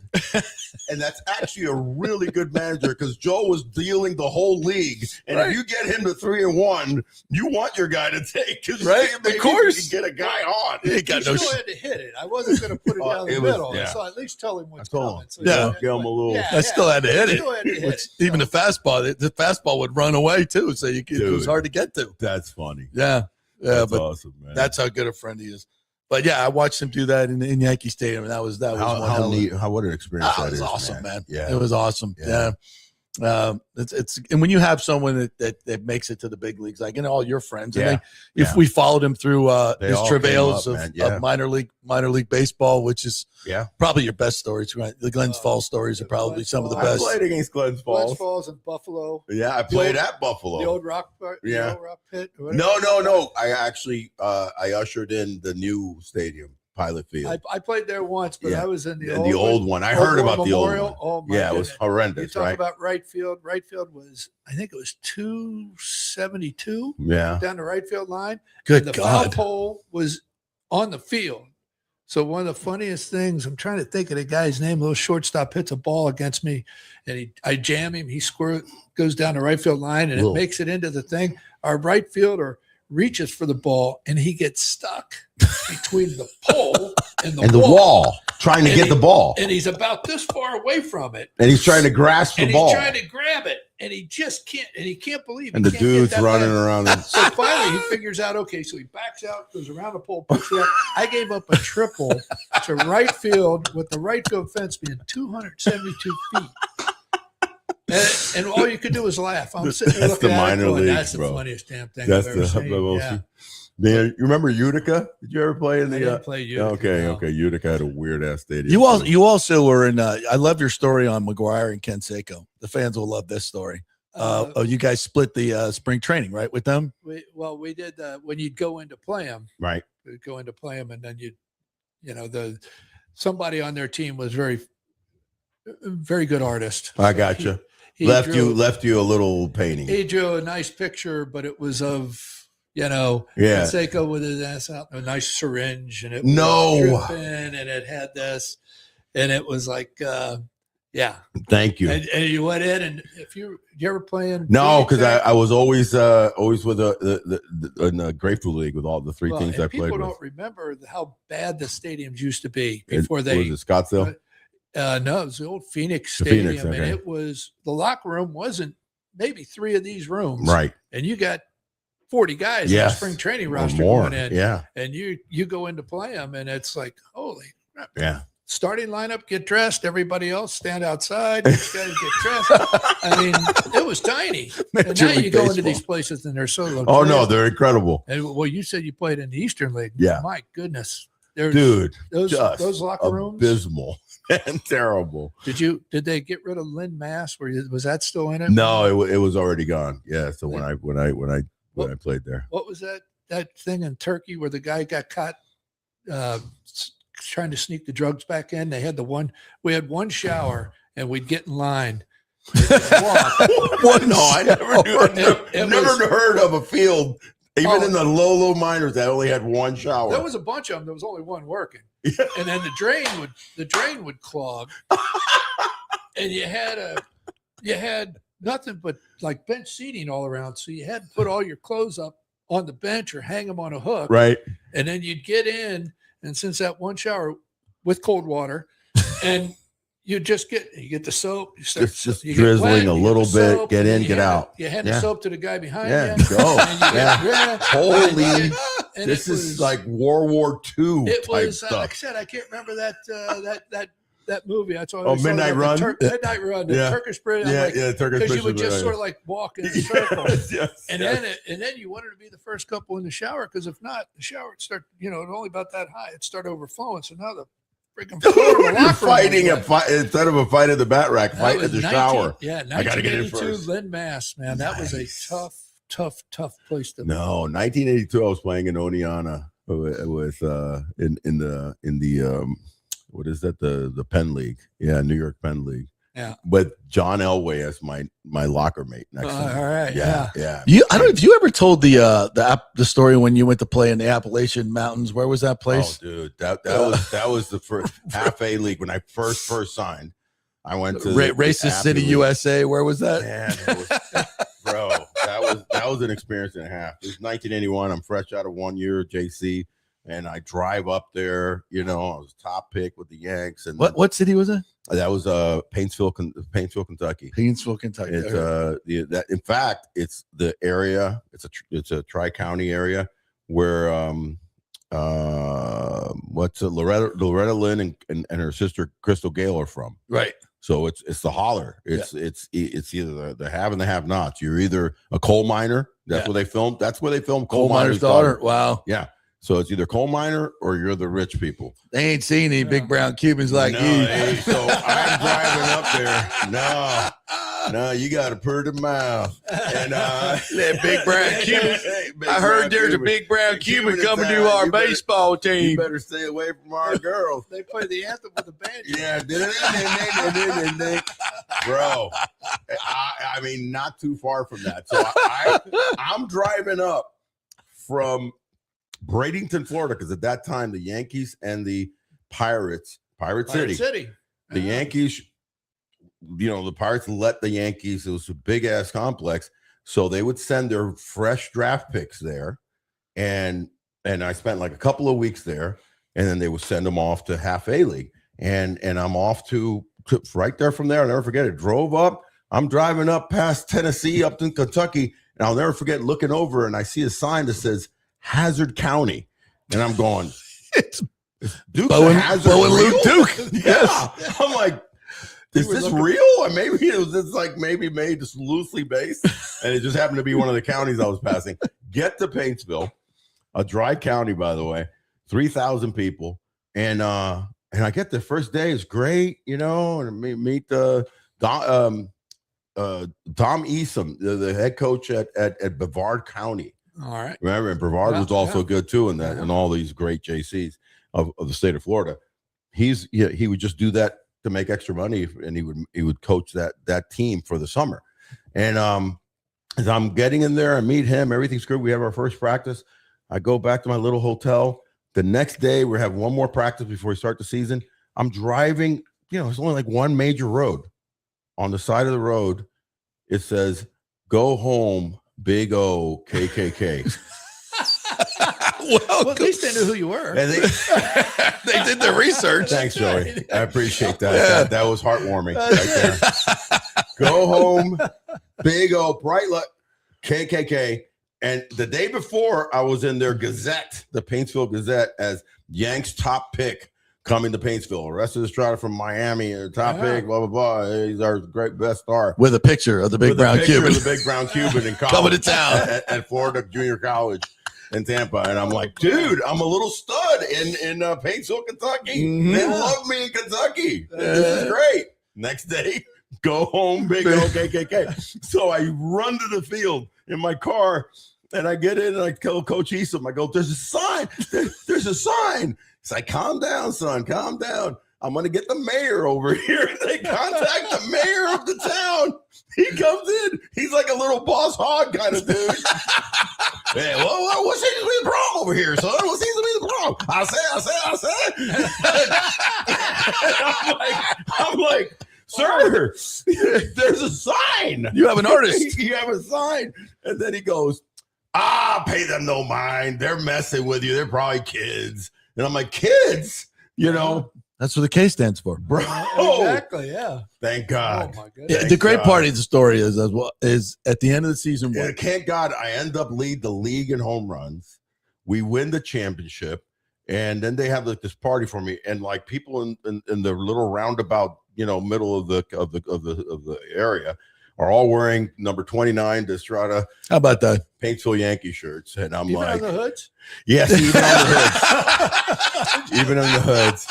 and that's actually a really good manager because Joe was dealing the whole league, and if you get him to 3-1, you want your guy to take, right? Of course, you get a guy on. He got He still had to hit it. I wasn't going to put it down the middle, so at least tell him what's coming. So Yeah. Give him a little. I still had to hit it. Still had to hit it. Even the fastball would run away too, so it was hard to get to. That's funny. Yeah, That's but awesome, man. that's how good a friend he is. But yeah, I watched him do that in Yankee Stadium, and that was how neat. What an experience that it was is, awesome, man. Yeah, it was awesome. Yeah. It's and when you have someone that makes it to the big leagues, like all your friends, and if we followed him through his travails of minor league baseball, which is probably your best stories, right? The Glens Falls stories are probably some of the best. I played against Glens Falls. Glens Falls and Buffalo. Yeah, I played at Buffalo. The old rock pit. No. I actually I ushered in the new stadium, Pilot Field. I played there once, but I was in the old one. I heard about the old one. Oh, my it was horrendous. You talk about right field. Right field was, I think it was 272. Yeah, down the right field line. Good and the God. foul pole was on the field. So one of the funniest things, I'm trying to think of the guy's name. A little shortstop hits a ball against me, and I jam him. He goes down the right field line, and it makes it into the thing. Our right fielder reaches for the ball, and he gets stuck between the pole and the wall, trying to get the ball. And he's about this far away from it. And he's trying to grasp the ball. He's trying to grab it, and he just can't. And he can't believe it. And the dude's running around. So finally, he figures out, okay, so he backs out, goes around the pole, picks it up. I gave up a triple to right field with the right field fence being 272 feet. And all you could do was laugh. I'm sitting there That's looking the at it minor going, leagues, that's the bro. funniest damn thing That's I've ever seen. Yeah. Man, you remember Utica? Did you ever play in I the? didn't play Utica, Okay, no. okay. Utica had a weird ass stadium. You also were in. I love your story on McGuire and Canseco. The fans will love this story. You guys split the spring training, right, with them? We did when you'd go in to play them. Right. We'd go in to play them, and then somebody on their team was very good artist. I got you. He left drew you a little painting. He drew a nice picture, but it was of Canseco with his ass out, a nice syringe, and it was dripping, and it had this, and it was like, Thank you. And you went in, and if you ever playing? No, because I was always with the Grapefruit League with all the three teams I played with. People don't remember how bad the stadiums used to be Was it Scottsdale? No, it was the old Phoenix Stadium, Phoenix, okay. and it was the locker room wasn't maybe 3 of these rooms, right? And you got 40 guys in the spring training roster going in, and you go in to play them, and it's like, holy crap. Yeah. Starting lineup, get dressed. Everybody else stand outside. These guys get dressed. I mean, it was tiny. And now you go into these places and they're so luxurious. Oh no, they're incredible. And you said you played in the Eastern League. Yeah. My goodness. Dude, those locker rooms, abysmal and terrible. Did they get rid of Lynn Mass? Was that still in it? No, it was already gone. Yeah. So when I played there. What was that thing in Turkey where the guy got caught trying to sneak the drugs back in? We had one shower and we'd get in line. What? No, I never heard of a field. Even in the low minors, that only had one shower. There was a bunch of them. There was only one working, and then the drain would clog, and you had nothing but like bench seating all around. So you had to put all your clothes up on the bench or hang them on a hook, right? And then you'd get in, and since that one shower with cold water, and you get the soap, just drizzling a little bit, get in, get out. You hand the soap to the guy behind you. Go. Holy, this is like World War II type stuff. Like I said, I can't remember that movie. That's all. Midnight Run. Midnight Run. The Turkish bridge. Turkish bridge. Because you would just sort of like walk in a circle, and yes. then you wanted to be the first couple in the shower, because if not, the shower would start. Only about that high. It'd start overflowing. So now the freaking floor of the fighting instead of a fight at the bat rack, fight at the shower. Yeah, I got to get in 1982 first. Lynn Mass, man, that was a tough place to. No, 1982. I was playing in Oneonta with in the what is that, the Penn League? Yeah, New York Penn League. Yeah, with John Elway as my locker mate. Next all right, yeah. I don't know if you ever told the story when you went to play in the Appalachian Mountains. Where was that place? Oh, dude, that was the first half A league when I first signed. I went to Racist City, league. USA. Where was that? Man, bro, that was an experience and a half. It was 1981. I'm fresh out of 1 year JC, and I drive up there. I was top pick with the Yanks. And what city was it? That was Paintsville, Kentucky. Paintsville, Kentucky. It's in fact, it's the area. It's a tri-county area where Loretta Lynn and her sister Crystal Gale are from. Right. So it's the holler. It's either the have and the have nots. You're either a coal miner. That's where they filmed. That's where they filmed Coal Miner's Daughter. Wow. Yeah. So it's either coal miner or you're the rich people. They ain't seen any big brown Cubans like you. So I'm driving up there. No, you got to purr the mouth. And that big brown Cuban. I heard there's a big brown Cuban coming to our baseball team. You better stay away from our girls. They play the anthem with a banjo. Yeah, bro. I mean, not too far from that. So I'm driving up from Bradenton, Florida, because at that time the Yankees and the Pirate City. The Yankees, the Pirates let the Yankees. It was a big ass complex, so they would send their fresh draft picks there, and I spent like a couple of weeks there, and then they would send them off to half A league, and I'm off to right there from there. I'll never forget it. Drove up. I'm driving up past Tennessee, up to Kentucky, and I'll never forget looking over, and I see a sign that says Hazard County, and I'm going, it's Duke's Luke Duke. Yeah. I'm like, is this real? Or maybe it was just like maybe made just loosely based, and it just happened to be one of the counties I was passing. Get to Paintsville, a dry county, by the way, 3,000 people, and I get the first day is great, you know, and meet the Tom Easom, the head coach at Brevard County. All right. Remember, and Brevard was also good too, in that and all these great JCs of the state of Florida. He would just do that to make extra money, and he would coach that team for the summer. And as I'm getting in there, I meet him. Everything's good. We have our first practice. I go back to my little hotel. The next day, we have one more practice before we start the season. I'm driving. You know, it's only like one major road. On the side of the road, it says, "Go home, Big O, KKK." Well, at least they knew who you were. And they did the research. Thanks, Joey. I appreciate that. Yeah. That was heartwarming right there. Go home, Big O, bright light, KKK. And the day before, I was in their Gazette, the Paintsville Gazette, as Yanks top pick coming to Paintsville. Orestes Destrade from Miami, top pick, blah, blah, blah. He's our great best star. With a picture of the big brown Cuban. The big brown Cuban in college. Coming to town. At Florida Junior College in Tampa. And I'm like, dude, I'm a little stud in Paintsville, Kentucky. Mm-hmm. They love me in Kentucky. This is great. Next day, go home, Big O, KKK. So I run to the field in my car, and I get in, and I tell Coach Easom, I go, there's a sign. There's a sign. He's like, calm down, son, calm down. I'm going to get the mayor over here. They contact the mayor of the town. He comes in. He's like a little boss hog kind of dude. Hey, well, what seems to be the problem over here, son? What seems to be the problem? I say. I'm like, sir, there's a sign. You have an artist. You have a sign. And then he goes, pay them no mind. They're messing with you. They're probably kids. And I'm like, kids? You know? That's what the K stands for, bro. Exactly, yeah. Thank God. Oh my goodness. The great part of the story is at the end of the season. Thank God, I end up lead the league in home runs. We win the championship, and then they have like this party for me, and like people in the little roundabout, you know, middle of the area are all wearing number 29 Destrade. How about that? Paintsville Yankee shirts, and I'm even like, on the hoods? Yes, even on the hoods, even on the hoods.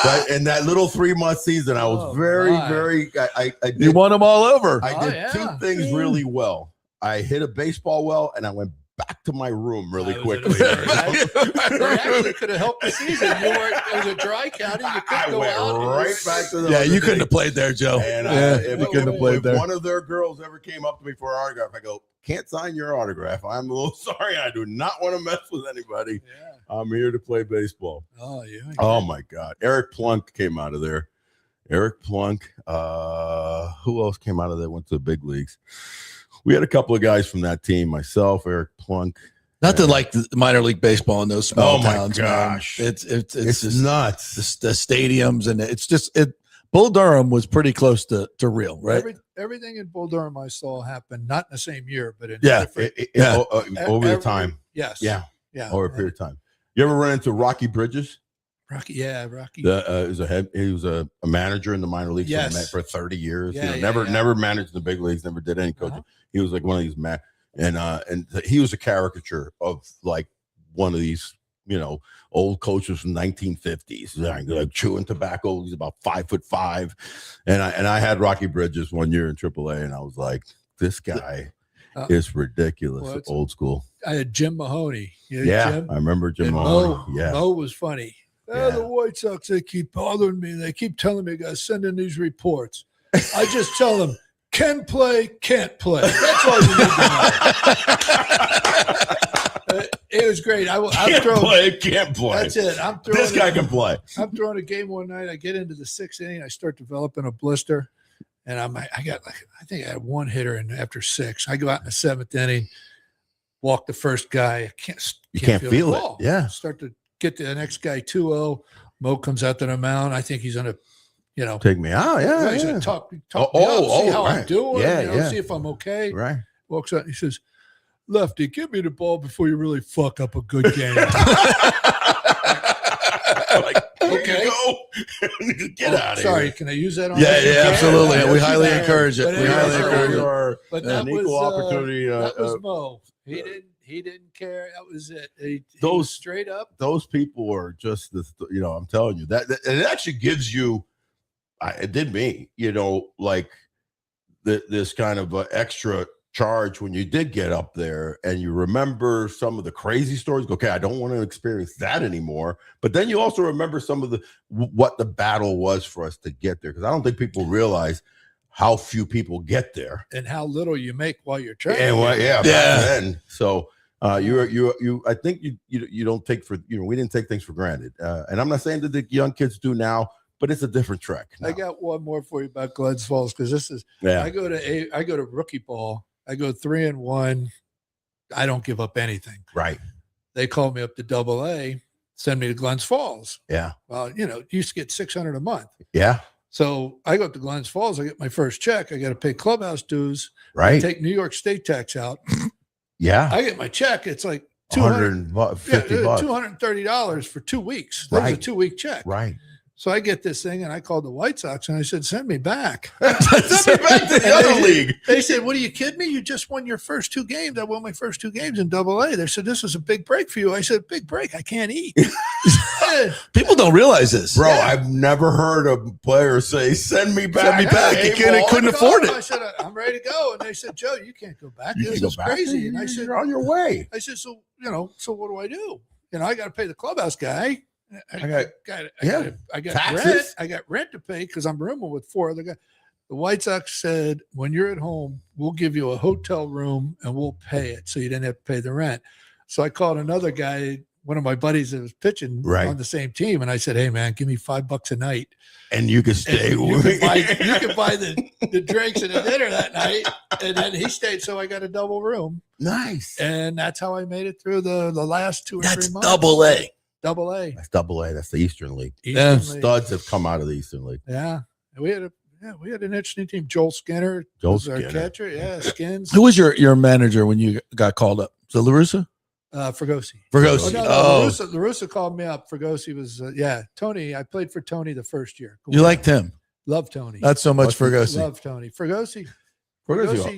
But in that little 3-month season, I was very. I did, you won them all over. I did two things really well. I hit a baseball well, and I went back to my room really quickly. They actually could have helped the season. It was a dry county. You couldn't go out. Right back to the Yeah, you couldn't have played there, Joe. And you couldn't have played there. One of their girls ever came up to me for an autograph, I go, can't sign your autograph. I'm a little sorry. I do not want to mess with anybody. Yeah. I'm here to play baseball. Oh, yeah. Oh, my God. Eric Plunk came out of there. Eric Plunk. Who else came out of there? Went to the big leagues. We had a couple of guys from that team. Myself, Eric Plunk. Nothing like the minor league baseball in those small towns. Oh my gosh, man. It's just nuts. The stadiums, and it's just Bull Durham was pretty close to real, right? Everything in Bull Durham I saw happen, not in the same year, but in over the time. Yes. Yeah. Over a period of time. You ever run into Rocky Bridges? Rocky. He was a manager in the minor leagues for 30 years. Never managed the big leagues, never did any coaching. He was like one of these and he was a caricature of like one of these, you know, old coaches from 1950s, like chewing tobacco. He's about 5'5", and I had Rocky Bridges one year in AAA, and I was like, this guy is ridiculous, old school. I had Jim Mahoney. Jim? I remember Jim Mahoney. Mo was funny. The White Sox, they keep bothering me. They keep telling me I got to send in these reports. I just tell them, can play, can't play. That's all you need to know. It was great. Can't play. That's it. This guy can play. I'm throwing a game one night. I get into the 6th inning. I start developing a blister. And I think I had one hitter in after 6. I go out in the 7th inning, walk the first guy. You can't feel it. Yeah. Start to get the next guy 2-0. Mo comes out to the mound. I think he's going to, take me out. Yeah. He's going to talk me up, see how I'm doing. See if I'm okay. Right. Walks out and he says, Lefty, give me the ball before you really fuck up a good game. Like, Okay. Go. Get out of Sorry, here. can I use that on? Yeah, this? yeah, You absolutely. can. We Yes, highly you can. encourage it. But We anyway, highly so- encourage it. are But an that equal was opportunity. that was Mo. He didn't care. That was it. He Those- was straight up. Those people are just this. I'm telling you that and it actually gives you. It did me. Like this kind of extra charge when you did get up there and you remember some of the crazy stories. Okay, I don't want to experience that anymore. But then you also remember some of what the battle was for us to get there, because I don't think people realize how few people get there And how little you make while you're training. and back Yeah. then. So you I think you don't take for we didn't take things for granted. And I'm not saying that the young kids do now, but it's a different trek now. I got one more for you about Glens Falls, because this is I go to rookie ball. I go 3-1. I don't give up anything. Right. They call me up to AA, send me to Glens Falls. Yeah. Well, used to get $600 a month. Yeah. So I go up to Glens Falls. I get my first check. I got to pay clubhouse dues. Right. Take New York state tax out. Yeah. I get my check. It's like $250. $230 for 2 weeks. That was a 2-week check. Right. So I get this thing and I called the White Sox and I said, send me back. Send me back to the other league. They said, what are you kidding me? You just won your first 2 games. I won my first 2 games in AA. They said, this is a big break for you. I said, big break. I can't eat. People don't realize this. Bro, I've never heard a player say, send me back. Send me back. Hey, He couldn't afford it. I said, I'm ready to go. And they said, Joe, you can't go back. You This can go is back. crazy. And I said, you're on your way. I said, so what do I do? I got to pay the clubhouse guy. I got Taxes. rent. I got rent to pay because I'm rooming with 4 other guys. The White Sox said, when you're at home, we'll give you a hotel room and we'll pay it, so you didn't have to pay the rent. So I called another guy, one of my buddies that was pitching on the same team, and I said, hey man, give me $5 a night, and you can stay. You can buy the drinks and the dinner that night. And then he stayed, so I got a double room. Nice. And that's how I made it through the last 2 or 3 months. That's AA. AA. That's AA. That's the Eastern League. Eastern League. Studs have come out of the Eastern League. Yeah. We had an interesting team. Joel Skinner was our catcher. Yeah, Skins. Who was your manager when you got called up? Was it LaRussa? Fergosi. Fergosi. LaRussa called me up. Fergosi was Tony. I played for Tony the first year. You liked him? Love Tony. Not so much Fergosi. Love Tony. Fergosi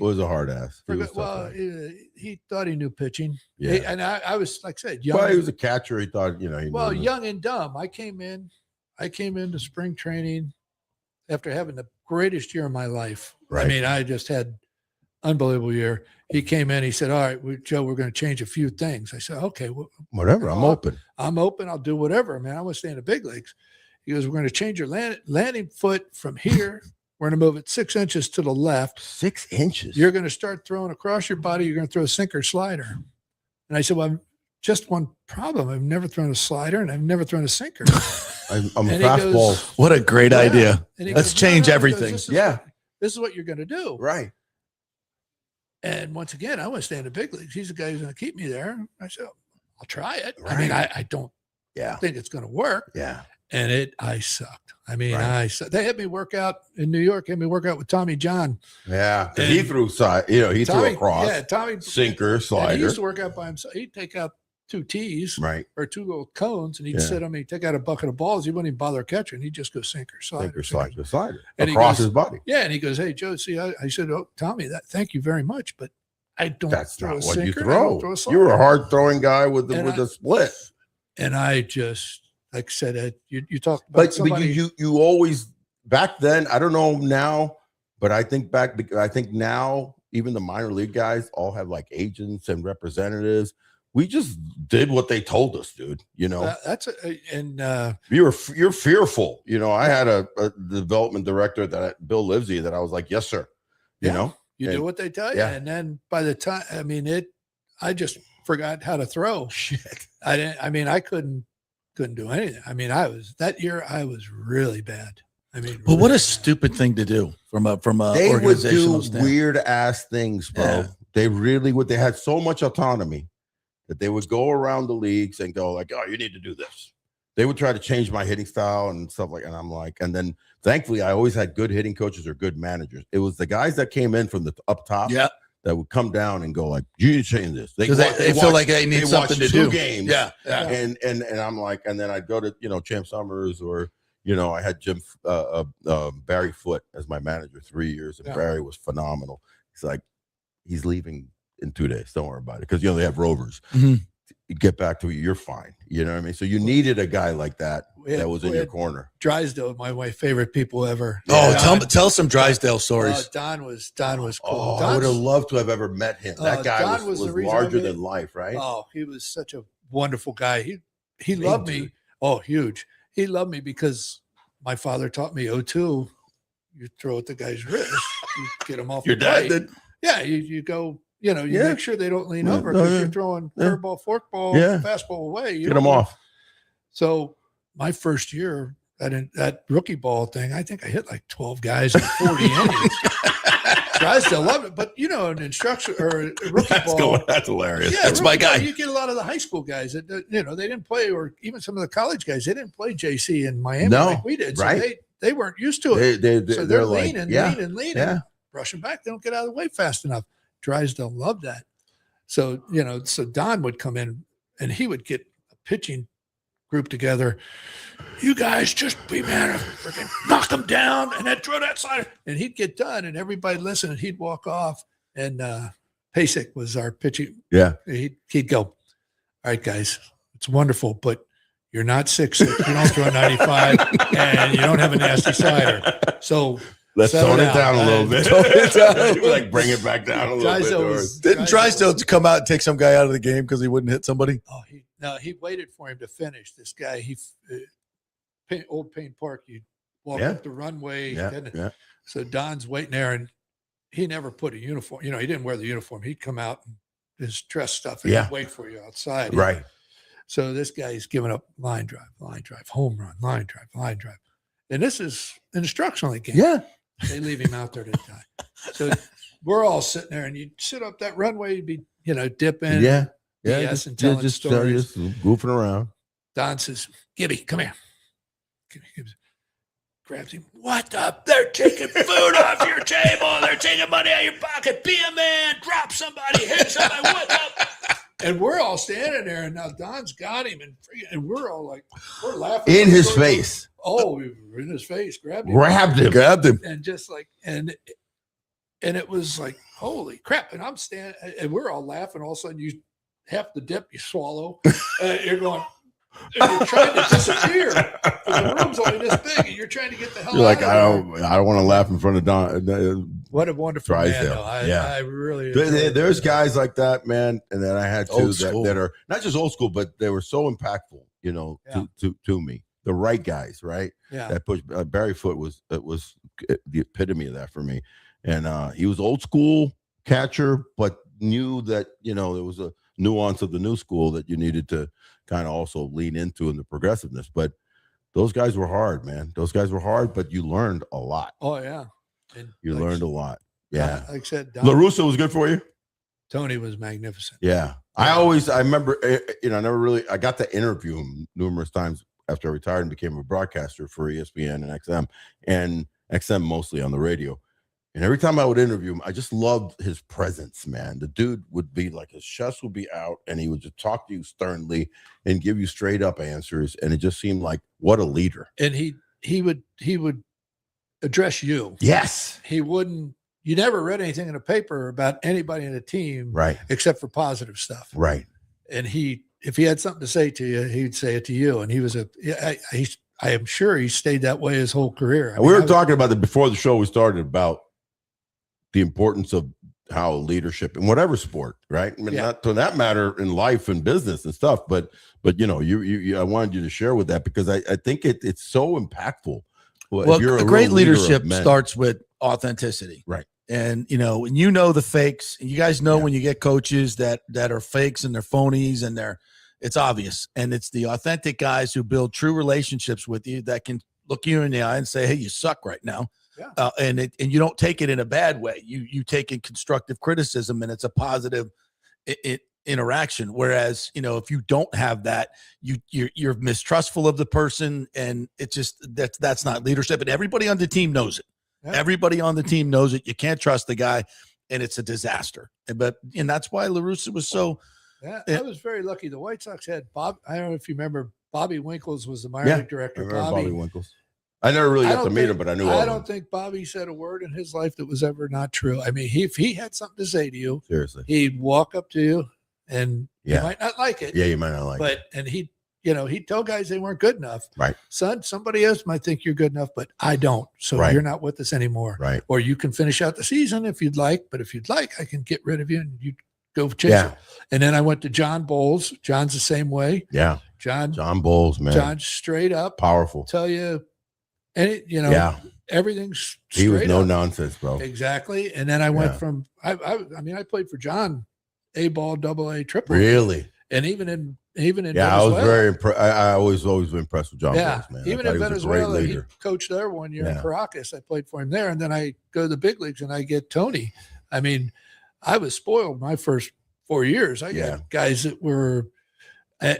was a hard ass. He thought he knew pitching. Yeah. And I was, like I said, young. Well, he was a catcher. He thought, he knew young him. and dumb. I came into spring training after having the greatest year of my life. Right. I mean, I just had unbelievable year. He came in, he said, all right, Joe, we're going to change a few things. I said, okay. Whatever. I'm open. I'm open. I'll do whatever, man. I want to stay in the big leagues. He goes, we're going to change your landing foot from here. We're going to move it 6 inches to the left. 6 inches. You're going to start throwing across your body. You're going to throw a sinker slider. And I said, well, just one problem. I've never thrown a slider and I've never thrown a sinker. I'm a fastball. What a great idea. Let's change no, everything. This is what you're going to do. Right. And once again, I want to stay in the big leagues. He's the guy who's going to keep me there. I said, I'll try it. Right. I mean, I don't think it's going to work. Yeah. And I sucked. I mean, they had me work out in New York, had me work out with Tommy John. Yeah. He threw side, he threw across. Yeah, Tommy. Sinker, slider. He used to work out by himself. He'd take out 2 tees, right, or 2 little cones, and he'd sit on me, take out a bucket of balls. He wouldn't even bother catching. He'd just go sinker, slider. And across his body. Yeah, and he goes, hey, Joe, see, I said, oh, Tommy, thank you very much, but I don't That's throw not a what sinker. you throw. Throw a slider. You were a hard throwing guy with the split. And I just, like I said, you talked about somebody. But you always, back then, I don't know now, but I think now, even the minor league guys all have like agents and representatives. We just did what they told us, dude. You're fearful. I had a development director Bill Livesey that I was like, yes, sir. You do what they tell you. Yeah. And then by the time, I just forgot how to throw. Shit. I couldn't do anything. I mean, that year I was really bad. I mean, but what a stupid thing to do from a they organizational would do standpoint. weird ass things, bro. Yeah. They really would. They had so much autonomy that they would go around the leagues and go like, oh, you need to do this. They would try to change my hitting style and stuff like, and I'm like, and then thankfully I always had good hitting coaches or good managers. It was the guys that came in from the up top. Yeah. that would come down and go like, "You saying this?" Because they feel like they need something to do. Games, yeah. And I'm like, and then I'd go to Champ Summers, or I had Barry Foote as my manager 3 years, and Barry was phenomenal. He's like, he's leaving in 2 days. Don't worry about it, because they have rovers. Mm-hmm. You get back to it, you're fine. You know what I mean? So you needed a guy like that that was in your corner. Drysdale, my favorite people ever. Oh, tell some Drysdale stories. Don was cool. Oh, I would have loved to have ever met him. That guy was larger than life, right? Oh, he was such a wonderful guy. He loved me. Oh, huge. He loved me because my father taught me 0-2. You throw at the guy's wrist, you get him off. Your dad did? Yeah, you go. You make sure they don't lean over, because you're throwing curveball, forkball, fastball away. Get them off. So my first year, that rookie ball thing, I think I hit like 12 guys in 40 innings. Drysdale loved it, but an instruction or a rookie ball. That's hilarious. Yeah, that's my guy. You get a lot of the high school guys that they didn't play, or even some of the college guys, they didn't play JC in Miami like we did. So right. They weren't used to it. So they're leaning, yeah. rushing back. They don't get out of the way fast enough. Drysdale loved that. So, so Don would come in and he would get a pitching group together. You guys just be man, freaking knock them down and then throw that slider. And he'd get done and everybody listened, and he'd walk off. And Pasek was our pitching. Yeah. He'd go, all right, guys, it's wonderful, but you're not 6'6". You don't throw 95 and you don't have a nasty slider. So let's tone it down a little bit. Like bring it back down a little bit. Didn't Drysdale come out and take some guy out of the game because he wouldn't hit somebody? Oh, he waited for him to finish. This guy, Old Payne Park, you walk up the runway. So Don's waiting there, and he never put a uniform. He didn't wear the uniform. He'd come out in his dress stuff and he'd wait for you outside. Right. So this guy's giving up line drive, home run, line drive. And this is an instructional game. Yeah. They leave him out there to die. So we're all sitting there, and you'd sit up that runway, you'd be, dipping. Yeah. Yes, and telling stories. Just goofing around. Don says, Gibby, come here. Gibby grabs him. What the? They're taking food off your table. They're taking money out of your pocket. Be a man. Drop somebody. Hit somebody. What up? And we're all standing there, and now Don's got him, and we're all like, we're laughing. In his face. Oh, we were in his face. Grabbed him. And just like, and it was like, holy crap. And I'm standing, and we're all laughing. All of a sudden, you half the dip you swallow. You're going, and you're trying to disappear. The room's only this big, and you're trying to get the hell out of there. I don't want to laugh in front of Don. What a wonderful man, though. I really. There's guys like that, man, and then I had two that are not just old school, but they were so impactful, to me. The right guys, right? Yeah. That push. Barry Foote was the epitome of that for me, and he was old school catcher, but knew that there was a nuance of the new school that you needed to kind of also lean into in the progressiveness. But those guys were hard, man. Those guys were hard, but you learned a lot. Oh yeah, and you learned a lot. Yeah, like I said, LaRusso was good for you. Tony was magnificent. Yeah, I remember. I got to interview him numerous times after I retired and became a broadcaster for ESPN and XM mostly on the radio. And every time I would interview him, I just loved his presence, man. The dude would be like, his chest would be out, and he would just talk to you sternly and give you straight up answers. And it just seemed like, what a leader. And he would address you. Yes. He wouldn't. You never read anything in a paper about anybody in the team, right? Except for positive stuff, right? And if he had something to say to you, he'd say it to you. And he was I am sure he stayed that way his whole career. We were talking about it before the show we started about the importance of how leadership in whatever sport, right? I mean, not to that matter in life and business and stuff, but I wanted you to share with that because I think it's so impactful. Well, a great leadership starts with authenticity, right? And when the fakes, and you guys know when you get coaches that are fakes and they're phonies and it's obvious. And it's the authentic guys who build true relationships with you that can look you in the eye and say, hey, you suck right now. Yeah. And you don't take it in a bad way. You take in constructive criticism, and it's a positive interaction. Whereas, if you don't have that, you're mistrustful of the person, and it's just that's not leadership. And everybody on the team knows it. Yeah. Everybody on the team knows it. You can't trust the guy. and it's a disaster. And that's why La Russa was so. Yeah, I was very lucky. The White Sox had Bob. I don't know if you remember, Bobby Winkles was the minor league director. I remember Bobby Winkles. I never really got to meet him, but I knew. I don't think Bobby said a word in his life that was ever not true. I mean, if he had something to say to you, seriously, he'd walk up to you, and you might not like it. Yeah, you might not like it. And he'd tell guys they weren't good enough. Right. Son, somebody else might think you're good enough, but I don't. So you're not with us anymore. Right. Or you can finish out the season if you'd like, but if you'd like, I can get rid of you and you go chase it. And then I went to John Bowles. John's the same way. Yeah. John Bowles, man. John straight up. Powerful. Tell you, and everything's straight he was no up. nonsense, bro. Exactly. And then I went from, I played for John, A ball, double A, triple. Really? And even in Venezuela. I was very impressed. I always been impressed with John Bowles, man. Even in Venezuela, he coached there one year in Caracas. I played for him there. And then I go to the big leagues and I get Tony. I mean, I was spoiled my first 4 years. I got guys that were, I'll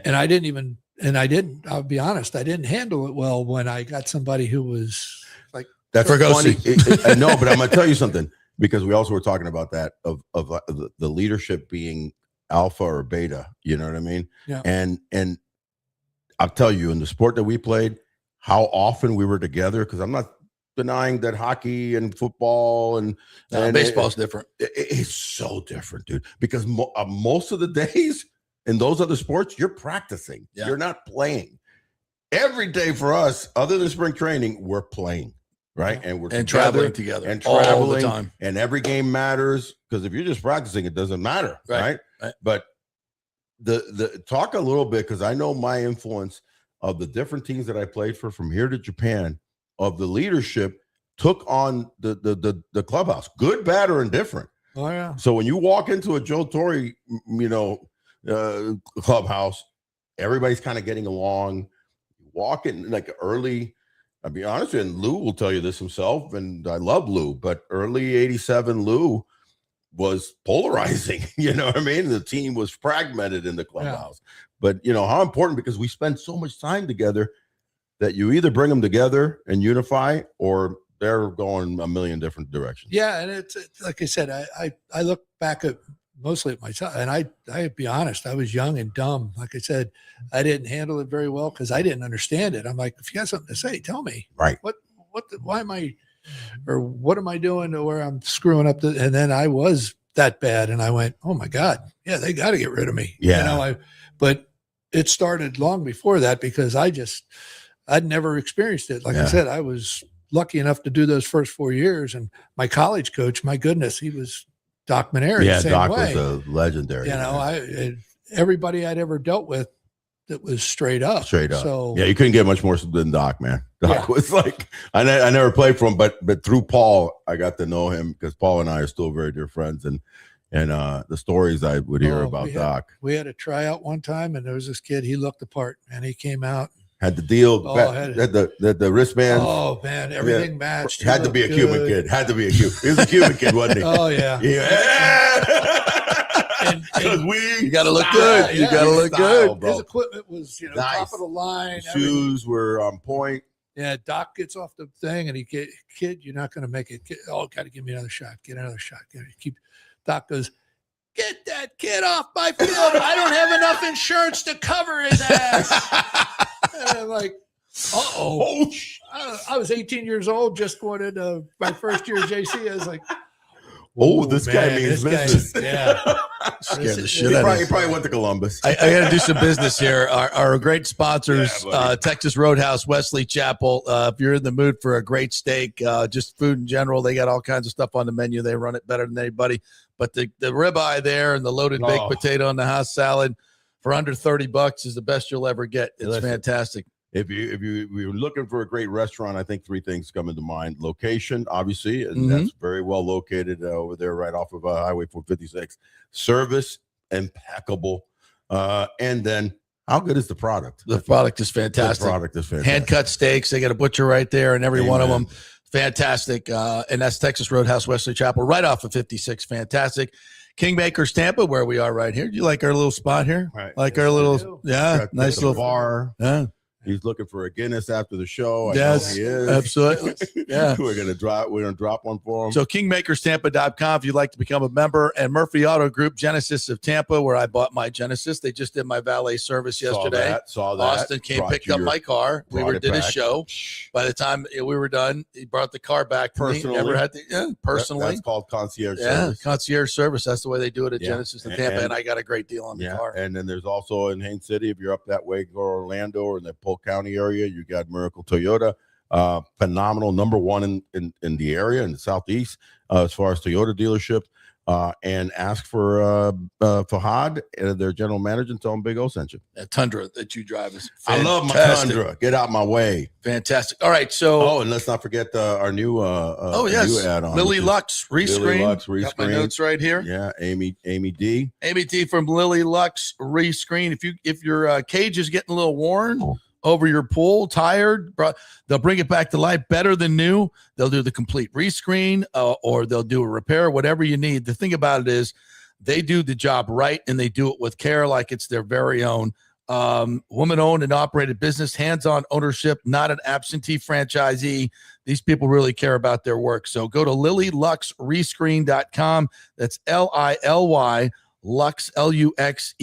be honest, I didn't handle it well when I got somebody who was like, that's funny. I know, but I'm going to tell you something, because we also were talking about that of the leadership being alpha or beta, you know what I mean? Yeah. And I'll tell you, in the sport that we played, how often we were together, because I'm not denying that hockey and football and baseball's different. It's so different, dude, because most of the days in those other sports, you're practicing. Yeah. You're not playing. Every day for us, other than spring training, we're playing, right? And we're traveling together and traveling all the time. And every game matters, because if you're just practicing, it doesn't matter, right? But the talk a little bit, because I know my influence of the different teams that I played for, from here to Japan, of the leadership took on the clubhouse, good, bad, or indifferent. Oh yeah. So when you walk into a Joe Torre, clubhouse, everybody's kind of getting along. Walking like early, I'll be honest, and Lou will tell you this himself, and I love Lou, but early '87 Lou was polarizing. You know what I mean? The team was fragmented in the clubhouse. Yeah. But how important, because we spend so much time together, that you either bring them together and unify, or they're going a million different directions. Yeah, and it's like I said, I look back at mostly at myself, and I be honest, I was young and dumb. Like I said, I didn't handle it very well because I didn't understand it. I'm like, if you got something to say, tell me. Right. Why am I, or what am I doing to where I'm screwing up? And then I was that bad, and I went, oh my God, yeah, they got to get rid of me. Yeah. But it started long before that, because I'd never experienced it. Like I said, I was lucky enough to do those first 4 years, and my college coach, my goodness, he was Doc Maneri. Yeah, Doc was a legendary. Everybody I'd ever dealt with, that was straight up. So you couldn't get much more than Doc, man. Doc was like, I never played for him, but through Paul, I got to know him, because Paul and I are still very dear friends, and the stories I would hear about Doc. We had a tryout one time, and there was this kid. He looked the part, and he came out. Had the deal, had the wristbands. Oh man, everything matched. Had to be a Cuban kid. Had to be a Cuban. He was a Cuban kid, wasn't he? Oh yeah. Because you got to look good. You got to look good. His equipment was, nice. Top of the line. The shoes were on point. Yeah, Doc gets off the thing, and kid, you're not going to make it. Got to give me another shot. Get another shot. Doc goes, get that kid off my field. I don't have enough insurance to cover his ass. And I'm like, uh-oh. I was 18 years old, just going into my first year at JC. I was like, this guy means business. Scared the shit out of me. He probably went to Columbus. I got to do some business here. Our great sponsors, Texas Roadhouse, Wesley Chapel. If you're in the mood for a great steak, just food in general, they got all kinds of stuff on the menu. They run it better than anybody. But the ribeye there and the loaded baked potato and the house salad for under $30 is the best you'll ever get. It's fantastic. If you're looking for a great restaurant, I think three things come into mind. Location, obviously, and that's very well located over there right off of Highway 456. Service, impeccable. And then how good is the product? The product is fantastic. Hand-cut steaks. They got a butcher right there, and every one of them. Fantastic. And that's Texas Roadhouse, Wesley Chapel, right off of 56. Fantastic. Kingmakers, Tampa, where we are right here. Do you like our little spot here? Right. Like our little, nice little bar. Yeah. He's looking for a Guinness after the show. Yes, I know he is. absolutely. Yeah. We're gonna drop one for him. So KingmakersTampa.com if you'd like to become a member, and Murphy Auto Group, Genesis of Tampa, where I bought my Genesis. They just did my valet service yesterday. Saw that. Austin came, picked up my car. We did a show. By the time we were done, he brought the car back to personally. me. Never had to, personally. That's called concierge yeah, service. Concierge service. That's the way they do it at Genesis of Tampa, and I got a great deal on the car. And then there's also in Haines City, if you're up that way, go to Orlando or in the Polk County area, you got Miracle Toyota. Phenomenal, number one in the area in the southeast as far as Toyota dealership. And ask for Fahad, their general manager, and tell him Big O sent you. That Tundra that you drive is fantastic. I love my Tundra. Get out my way. Fantastic. All right, so and let's not forget our new new add-on. Lily Lux rescreen. Lily Lux rescreen. Got my notes right here. Yeah, Amy D. Amy D from Lily Lux rescreen. If your cage is getting a little worn over your pool, tired, they'll bring it back to life better than new. They'll do the complete rescreen or they'll do a repair, whatever you need. The thing about it is they do the job right and they do it with care like it's their very own. Woman-owned and operated business, hands-on ownership, not an absentee franchisee. These people really care about their work. So go to lilyluxrescreen.com. That's LILY, Lux, LUXE,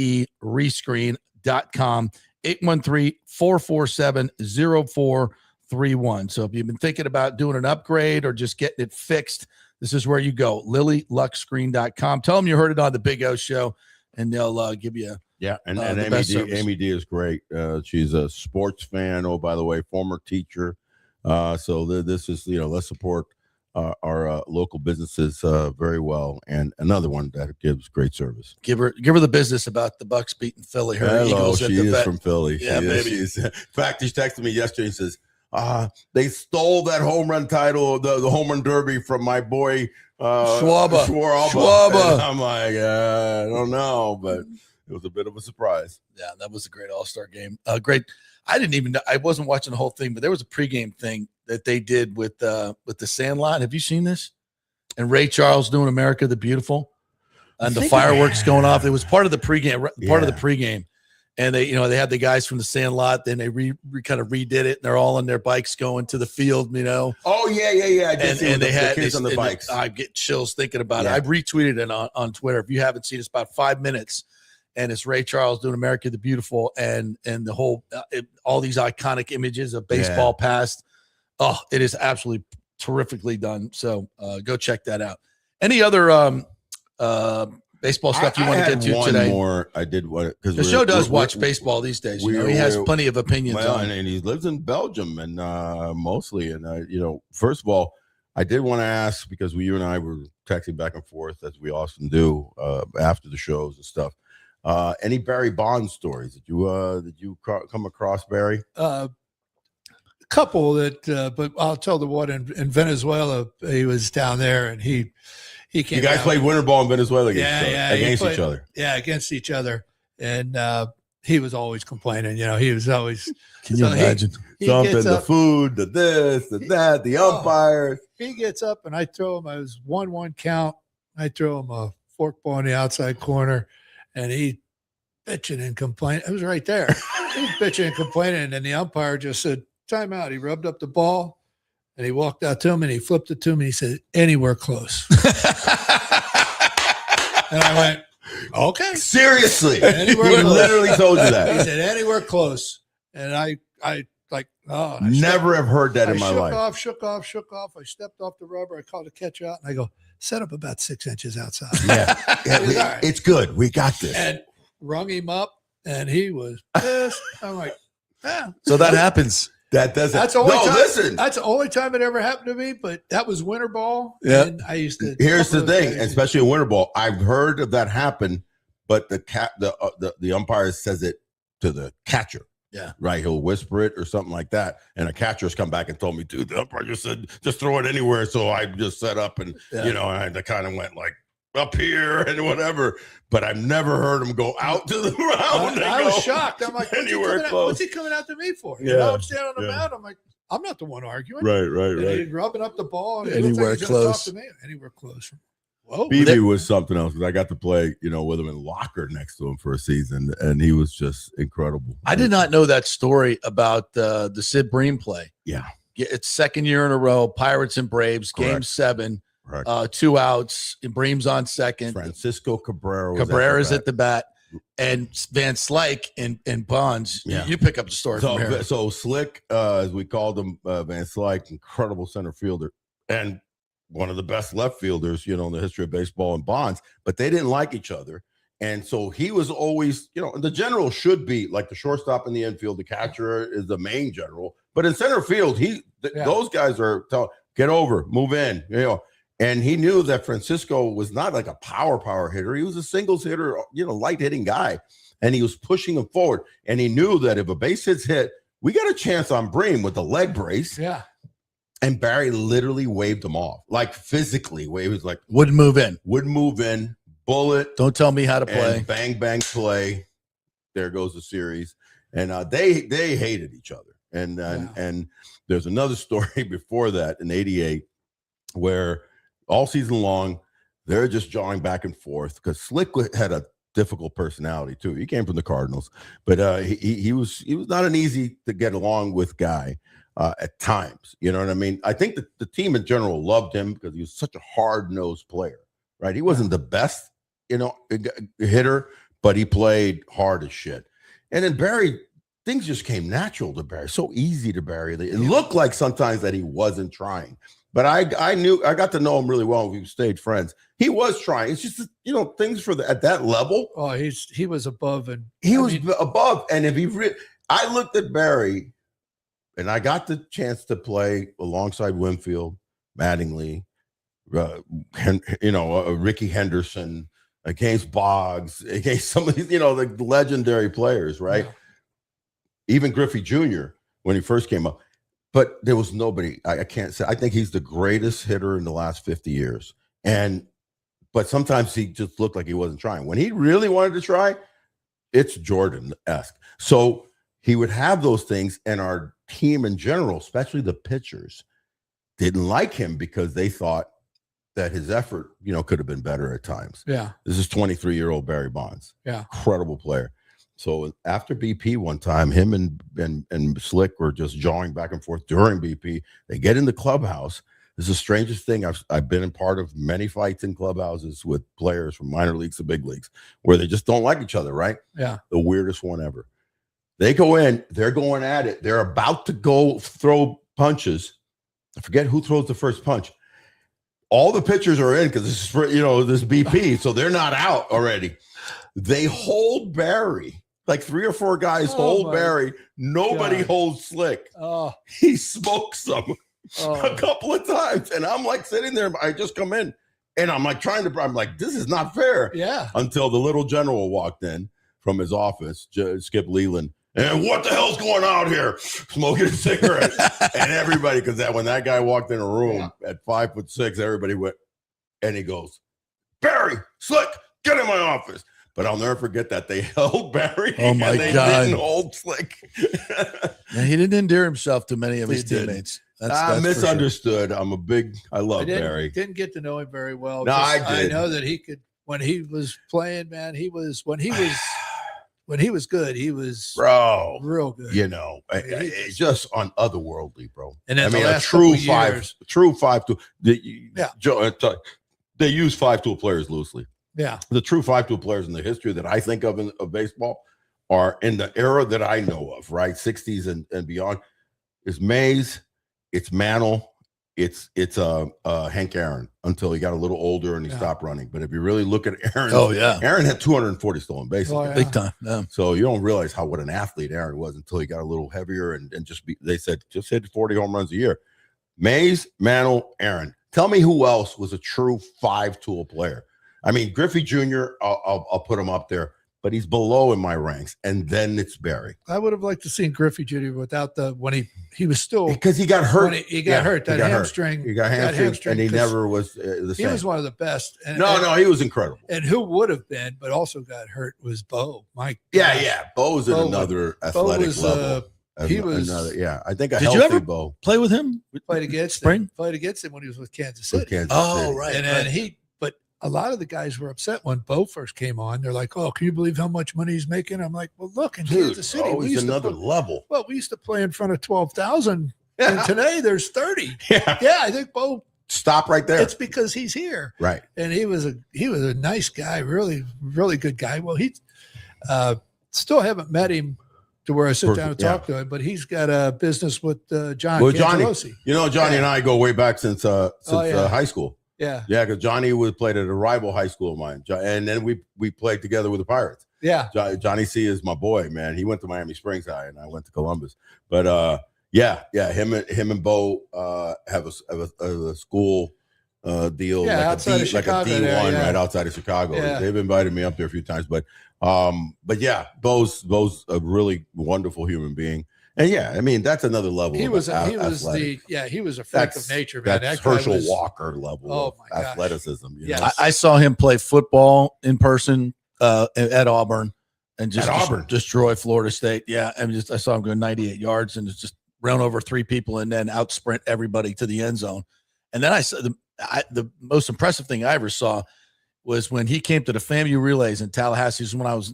rescreen.com. 813-447-0431. So if you've been thinking about doing an upgrade or just getting it fixed, this is where you go. lilyluxscreen.com. Tell them you heard it on the Big O Show, and they'll give you and Amy D is great. She's a sports fan. Oh, by the way, former teacher. So this is, let's support our local businesses very well, and another one that gives great service. Give her the business about the Bucks beating Philly. Hello, she is from Philly. Yeah, baby. In fact, he texted me yesterday and says, they stole that home run title, the home run derby from my boy Schwaba. And I'm like, I don't know, but it was a bit of a surprise. Yeah, that was a great All-Star game. Great. I didn't even know. I wasn't watching the whole thing, but there was a pregame thing that they did with the Sandlot. Have you seen this? And Ray Charles doing "America the Beautiful," and the fireworks going off. It was part of the pregame. And they had the guys from the Sandlot. Then they kind of redid it, and they're all on their bikes going to the field. Oh yeah. I did see and they had kids on the bikes. I get chills thinking about it. I've retweeted it on Twitter. If you haven't seen it, it's about 5 minutes. And it's Ray Charles doing "America the Beautiful" and the whole all these iconic images of baseball past. Oh, it is absolutely terrifically done. So go check that out. Any other baseball stuff you want to get to today? More. I did what because the show does watch baseball these days. He has plenty of opinions on it. And he lives in Belgium and mostly. And first of all, I did want to ask because you and I were texting back and forth as we often do after the shows and stuff. Any Barry Bonds stories that you come across, Barry? A couple that, but I'll tell the one in Venezuela. He was down there, and he came. You guys played winter ball in Venezuela against each other. Yeah, against each other, and he was always complaining. He was always. Can you imagine? The food, the this, the that, the umpires. He gets up, and I throw him. I was 1-1 count. I throw him a forkball in the outside corner. And he bitching and complaining. It was right there. He's bitching and complaining. And the umpire just said, time out. He rubbed up the ball and he walked out to him and he flipped it to me. He said, anywhere close. And I went, okay. Seriously. Anywhere close. Literally told you that. He said, anywhere close. And I like, oh. Never have heard that in my life. Shook off. I stepped off the rubber. I called a catch out and I go, set up about 6 inches outside. It's good. We got this. And rung him up, and he was pissed. I'm like, So that happens. That doesn't. That's the only time. Listen. That's the only time it ever happened to me. But that was winter ball. Yeah. And I used to. Here's the thing, especially in winter ball, I've heard of that happen, but the umpire says it to the catcher. Yeah. Right. He'll whisper it or something like that. And a catcher's come back and told me, dude, the umpire just said, just throw it anywhere. So I just set up and, I kind of went like up here and whatever. But I've never heard him go out to the ground. I was shocked. I'm like, what's he coming out to me for? I'm standing on the mound. I'm like, I'm not the one arguing. Right. He's rubbing up the ball. And Anywhere close. Talk to me. Anywhere close. Whoa. BB was something else because I got to play, with him in locker next to him for a season, and he was just incredible. I did not know that story about the Sid Bream play. Yeah. It's second year in a row, Pirates and Braves, Game 7, 2 outs, and Bream's on second. Francisco Cabrera Cabrera's at the bat. And Van Slyke and Bonds, you pick up the story from here. So Slick, as we called him, Van Slyke, incredible center fielder, and one of the best left fielders, in the history of baseball, and Bonds, but they didn't like each other. And so he was always, the general should be like the shortstop in the infield, the catcher is the main general, but in center field, those guys are get over, move in, And he knew that Francisco was not like a power hitter. He was a singles hitter, light hitting guy. And he was pushing him forward. And he knew that if a base hit's hit, we got a chance on Bream with the leg brace. Yeah. And Barry literally waved him off, like physically. He was like, wouldn't move in, bullet. Don't tell me how to play. And bang, play. There goes the series. And they hated each other. And there's another story before that in '88 where all season long, they're just jawing back and forth because Slick had a difficult personality too. He came from the Cardinals, but he was not an easy to get along with guy at times. You know what I mean? I think that the team in general loved him because he was such a hard-nosed player, right? He wasn't the best, hitter, but he played hard as shit. And then Barry, things just came natural to Barry, so easy to Barry. It looked like sometimes that he wasn't trying. But I got to know him really well. We stayed friends. He was trying. It's just, things at that level. Oh, he was above. And he was above. And if I looked at Barry and I got the chance to play alongside Winfield, Mattingly, Ricky Henderson, against Boggs, against some of these, the legendary players, right? Yeah. Even Griffey Jr. when he first came up. But there was nobody, I can't say, I think he's the greatest hitter in the last 50 years. But sometimes he just looked like he wasn't trying. When he really wanted to try, it's Jordan-esque. So he would have those things, and our team in general, especially the pitchers, didn't like him because they thought that his effort, could have been better at times. Yeah. This is 23-year-old Barry Bonds. Yeah. Incredible player. So after BP one time, him and Slick were just jawing back and forth during BP. They get in the clubhouse. This is the strangest thing. I've been in part of many fights in clubhouses with players from minor leagues to big leagues where they just don't like each other, right? Yeah. The weirdest one ever. They go in, they're going at it. They're about to go throw punches. I forget who throws the first punch. All the pitchers are in because this is for, this BP, so they're not out already. They hold Barry. Like 3 or 4 guys hold Barry. Nobody holds Slick. Oh. He smokes them a couple of times. And I'm like sitting there. I just come in and I'm like I'm like, this is not fair. Yeah. Until the little general walked in from his office, Skip Leland. And what the hell's going on here? Smoking a cigarette. And everybody, because when that guy walked in a room at 5'6", everybody went, and he goes, Barry, Slick, get in my office. But I'll never forget that they held Barry. Oh my and they God! Didn't hold Slick. Yeah, he didn't endear himself to many of his teammates. That's misunderstood. Sure. I love Barry. Didn't get to know him very well. No, I did. I know that he could when he was playing. Man, when he was good. He was real good. It's just on otherworldly, bro. And then a true 5-tool. They use 5-tool players loosely. Yeah. The true 5-tool players in the history that I think of of baseball are in the era that I know of, right? 60s and beyond. Is Mays, it's Mantle, it's Hank Aaron until he got a little older and he stopped running. But if you really look at Aaron, Aaron had 240 stolen bases. Big time. Yeah. So you don't realize what an athlete Aaron was until he got a little heavier and they said just hit 40 home runs a year. Mays, Mantle, Aaron. Tell me who else was a true 5-tool player. I mean, Griffey Jr., I'll put him up there, but he's below in my ranks. And then it's Barry. I would have liked to see Griffey Jr. without when he was still. Because he got hurt. He got hurt. That hamstring. He got hamstring, and he never was the same. He was one of the best. No, he was incredible. And who would have been, but also got hurt was Bo. Bo was at another athletic level. He was. I think Did you ever play with him? Played against him when he was with Kansas City. Right. And then a lot of the guys were upset when Bo first came on. They're like, "Oh, can you believe how much money he's making?" I'm like, "Well, look, in Kansas City, we always used another to level. Well, we used to play in front of 12,000, and today there's 30. Yeah. Yeah, I think Bo. Stop right there. It's because he's here, Right. and he was a nice guy, really, really good guy. Well, he still haven't met him to where I sit down and talk to him, but he's got a business with John Cangelosi. Johnny and I go way back since high school. Yeah. Yeah, because Johnny played at a rival high school of mine. And then we played together with the Pirates. Yeah. Johnny C is my boy, man. He went to Miami Springs High and I went to Columbus. But him and Bo have a school deal, yeah, outside of Chicago, like a D1 right outside of Chicago. Yeah. They've invited me up there a few times, but yeah, Bo's a really wonderful human being. And yeah, I mean, that's another level. He was a freak of nature, man. That's that Herschel Walker level of athleticism. You know? I saw him play football in person at Auburn and just destroy Florida State. Yeah, I saw him go 98 yards and just run over 3 people and then out sprint everybody to the end zone. And then I saw the most impressive thing I ever saw was when he came to the FAMU relays in Tallahassee. When I was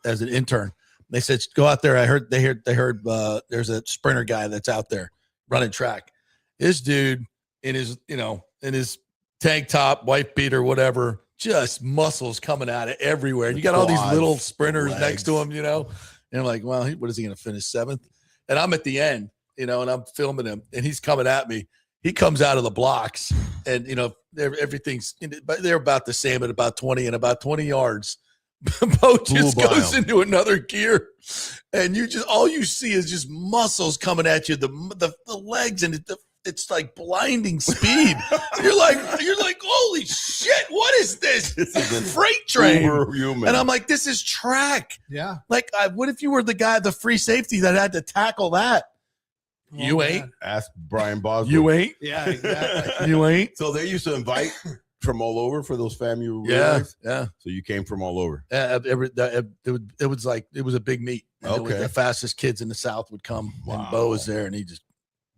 as an intern. They said, go out there. They heard there's a sprinter guy that's out there running track. This dude in his tank top, white beater, whatever, just muscles coming out of everywhere. And you got all these little sprinters next to him, and I'm like, well, what is he going to finish 7th? And I'm at the end, and I'm filming him and he's coming at me. He comes out of the blocks and, everything's, but they're about the same at about 20 and about 20 yards. Bo just goes into another gear, and all you see is just muscles coming at you, the legs, and it's like blinding speed. you're like, holy shit, what is this? Freight train. And I'm like, this is track. Yeah. Like, what if you were the free safety that had to tackle that? Oh, you ain't. Man. Ask Brian Boswell. You ain't. Yeah, exactly. You ain't. So they used to invite from all over for those FAMU relays? Yeah. So you came from all over. It was a big meet. Okay. The fastest kids in the South would come, and Bo was there, and he just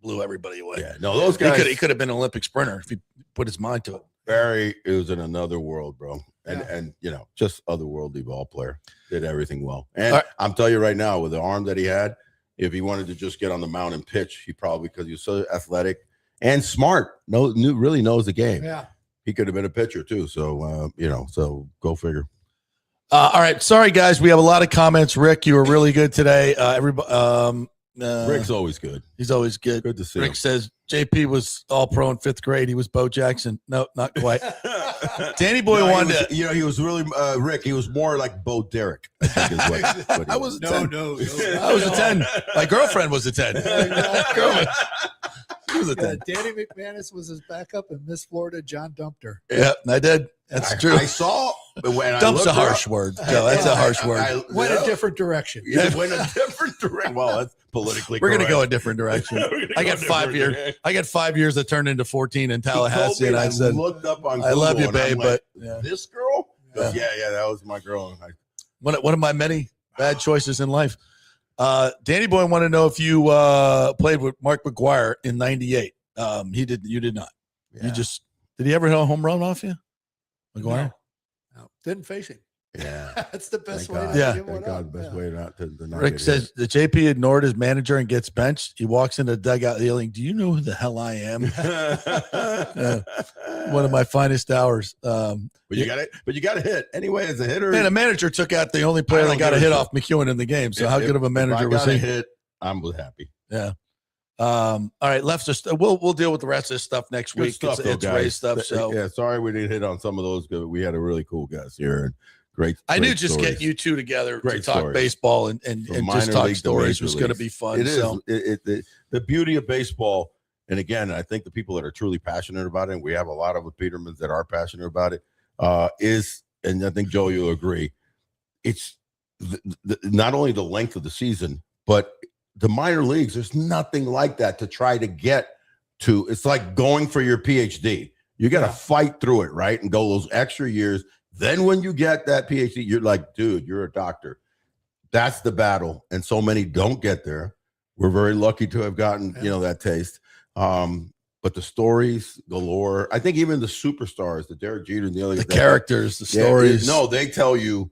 blew everybody away. Yeah, no, those guys. He could have been an Olympic sprinter if he put his mind to it. Barry is in another world, bro, and just otherworldly ball player. Did everything well, and I'm telling you right now, with the arm that he had, if he wanted to just get on the mound and pitch, he probably, because he was so athletic and smart, really knows the game. Yeah. He could have been a pitcher too. So, so go figure. All right. Sorry, guys. We have a lot of comments. Rick, you were really good today. Everybody. Rick's always good. He's always good. Good to see Rick him. says JP was all pro in 5th grade. He was Bo Jackson. No, not quite. Danny Boy wanted to. He was really, Rick, he was more like Bo Derek. I think is what I was a 10. No. I was a 10. My girlfriend was a 10. She was a 10. Danny McManus was his backup, and Miss Florida, John dumped her. Yeah, I did. That's true. I saw when dump's a harsh word. Joe, that's a harsh word. Went a different direction. Yeah, went a different direction. Well, that's politically We're going to correct. go a different direction. I got 5 years. I got 5 years that turned into 14 in Tallahassee, and I said, looked up on I love you, Google, babe, like, but this girl? Yeah. Yeah, that was my girl. One of my many bad choices in life. Danny Boy wanted to know if you played with Mark McGuire in '98. He did. You did not. Yeah. You just did. He ever hit a home run off you, McGuire? No, didn't face him. Yeah, that's the best Thank way. God. To Yeah. give Thank one God, up. best way not to not Rick get says the JP ignored his manager and gets benched. He walks in the dugout yelling, "Do you know who the hell I am?" One of my finest hours. But you got it. But you got to hit anyway. As a hitter, Man, a manager took out the only player that got a hit off McEwen in the game. So how good of a manager was he? Hit, I'm happy. Yeah. All right, let's just we'll deal with the rest of this stuff next week. Stuff, It's race stuff. So yeah, sorry we didn't hit on some of those. We had a really cool guys here and great. I great knew just stories. get you two together Great to talk stories. baseball and From just minor talk league to stories major was going to leagues. be fun. It is. So The beauty of baseball, and again, I think the people that are truly passionate about it, and we have a lot of Petermans that are passionate about it, is, and I think Joe, you'll agree, it's not only the length of the season, but the minor leagues. There's nothing like that to try to get to. It's like going for your PhD. You got to fight through it, right? And go those extra years. Then when you get that PhD, you're like, dude, you're a doctor. That's the battle. And so many don't get there. We're very lucky to have gotten, that taste. but the stories galore. I think even the superstars, the Derek Jeter and the other The characters, the yeah, stories. no, they tell you,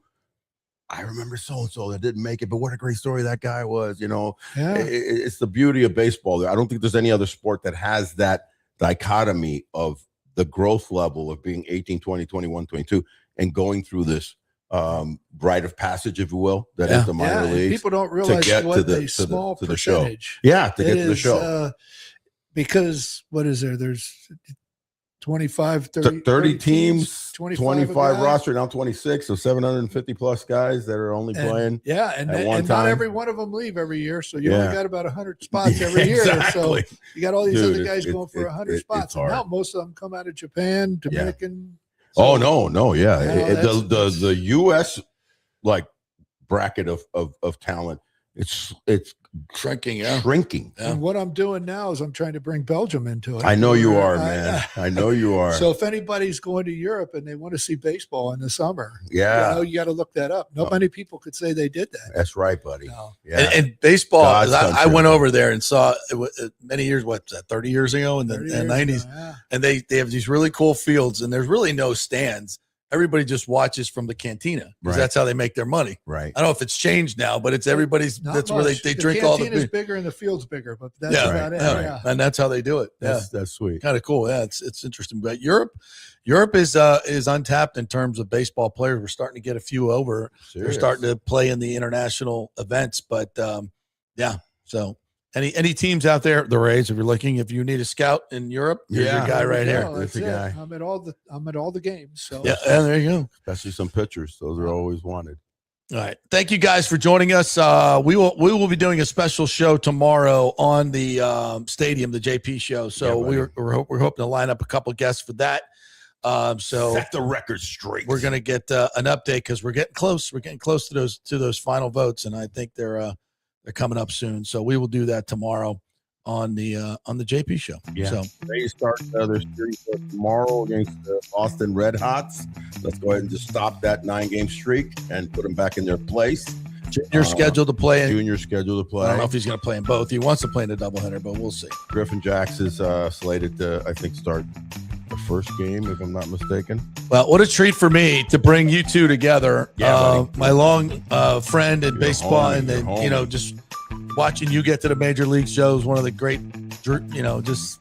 I remember so-and-so that didn't make it, but what a great story that guy was. Yeah. It's the beauty of baseball. I don't think there's any other sport that has that dichotomy of the growth level of being 18, 20, 21, 22 and going through this rite of passage, if you will, that is the minor leagues. People don't realize get what to the- a to the- small to the show. percentage. Yeah, to it get to the is, show. Because what is there? There's 25, 30, 30 teams, 25 25 guys. roster, now 26, so 750 plus guys that are only playing. Yeah, and at one not time. every one of them leave every year, so you Yeah. only got about 100 spots Yeah, every year. So exactly. you got all these Dude, other guys it's- going for 100 it's spots. And hard. now most of them come out of Japan, Dominican. Oh So- no, yeah. No, The US like bracket of talent, it's Shrinking, yeah. shrinking. Yeah. And what I'm doing now is I'm trying to bring Belgium into it. I know you are, I- man. I know you are. So if anybody's going to Europe and they want to see baseball in the summer, yeah, you got to look that up. Not many people could say they did that. that's right, buddy. No. Yeah. And baseball, God's 'cause I country. went over there and saw it many years, what's that, 30 years ago in the 30 years 90s. ago, yeah. And they have these really cool fields, and there's really no stands. Everybody just watches from the cantina because Right. that's how they make their money. Right. I don't know if it's changed now, but it's everybody's. Not That's where much. they The drink all the canteen is beer. bigger and the field's bigger, but that's Yeah, about it. Yeah. Yeah. And that's how they do it. Yeah, That's sweet. kind of cool. Yeah, it's interesting. But Europe is untapped in terms of baseball players. We're starting to get a few over. They're Serious. starting to play in the international events. But yeah, so any teams out there, the Rays, if you're looking, if you need a scout in Europe, here's your Yeah. guy right here. No, That's that's the it. guy. I'm at all the games. So Yeah, there you go. Especially some pitchers. Those are always wanted. All right. Thank you guys for joining us. We will be doing a special show tomorrow on the stadium, the JP show. So Yeah, we're hoping to line up a couple guests for that. So set the record straight. we're going to get an update because we're getting close. We're getting close to those final votes, and I think they're coming up soon. So we will do that tomorrow on the JP show. Yeah. So They start their series tomorrow against the Boston Red Hots. Let's go ahead and just stop that 9-game streak and put them back in their place. you're scheduled to play. Junior scheduled to I don't know play. if he's going to play in both. He wants to play in a doubleheader, but we'll see. Griffin Jacks is slated to, I think, start the first game, if I'm not mistaken. Well, what a treat for me to bring you two together. Yeah, buddy. My long friend in You're baseball, homie, and then you're homie. just watching you get to the major league shows, one of the great, just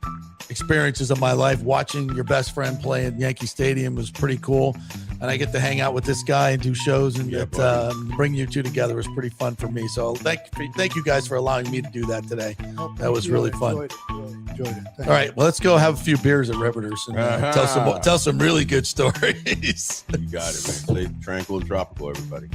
experiences of my life. Watching your best friend play at Yankee Stadium was pretty cool, and I get to hang out with this guy and do shows, and Yeah, bring you two together was pretty fun for me. So thank you guys for allowing me to do that today. Oh, That was thank you. really I fun. Enjoyed it. Thank All right, well, let's go have a few beers at Riveters and Uh-huh. tell some really good stories. You got it, man. Stay tranquil and tropical, everybody.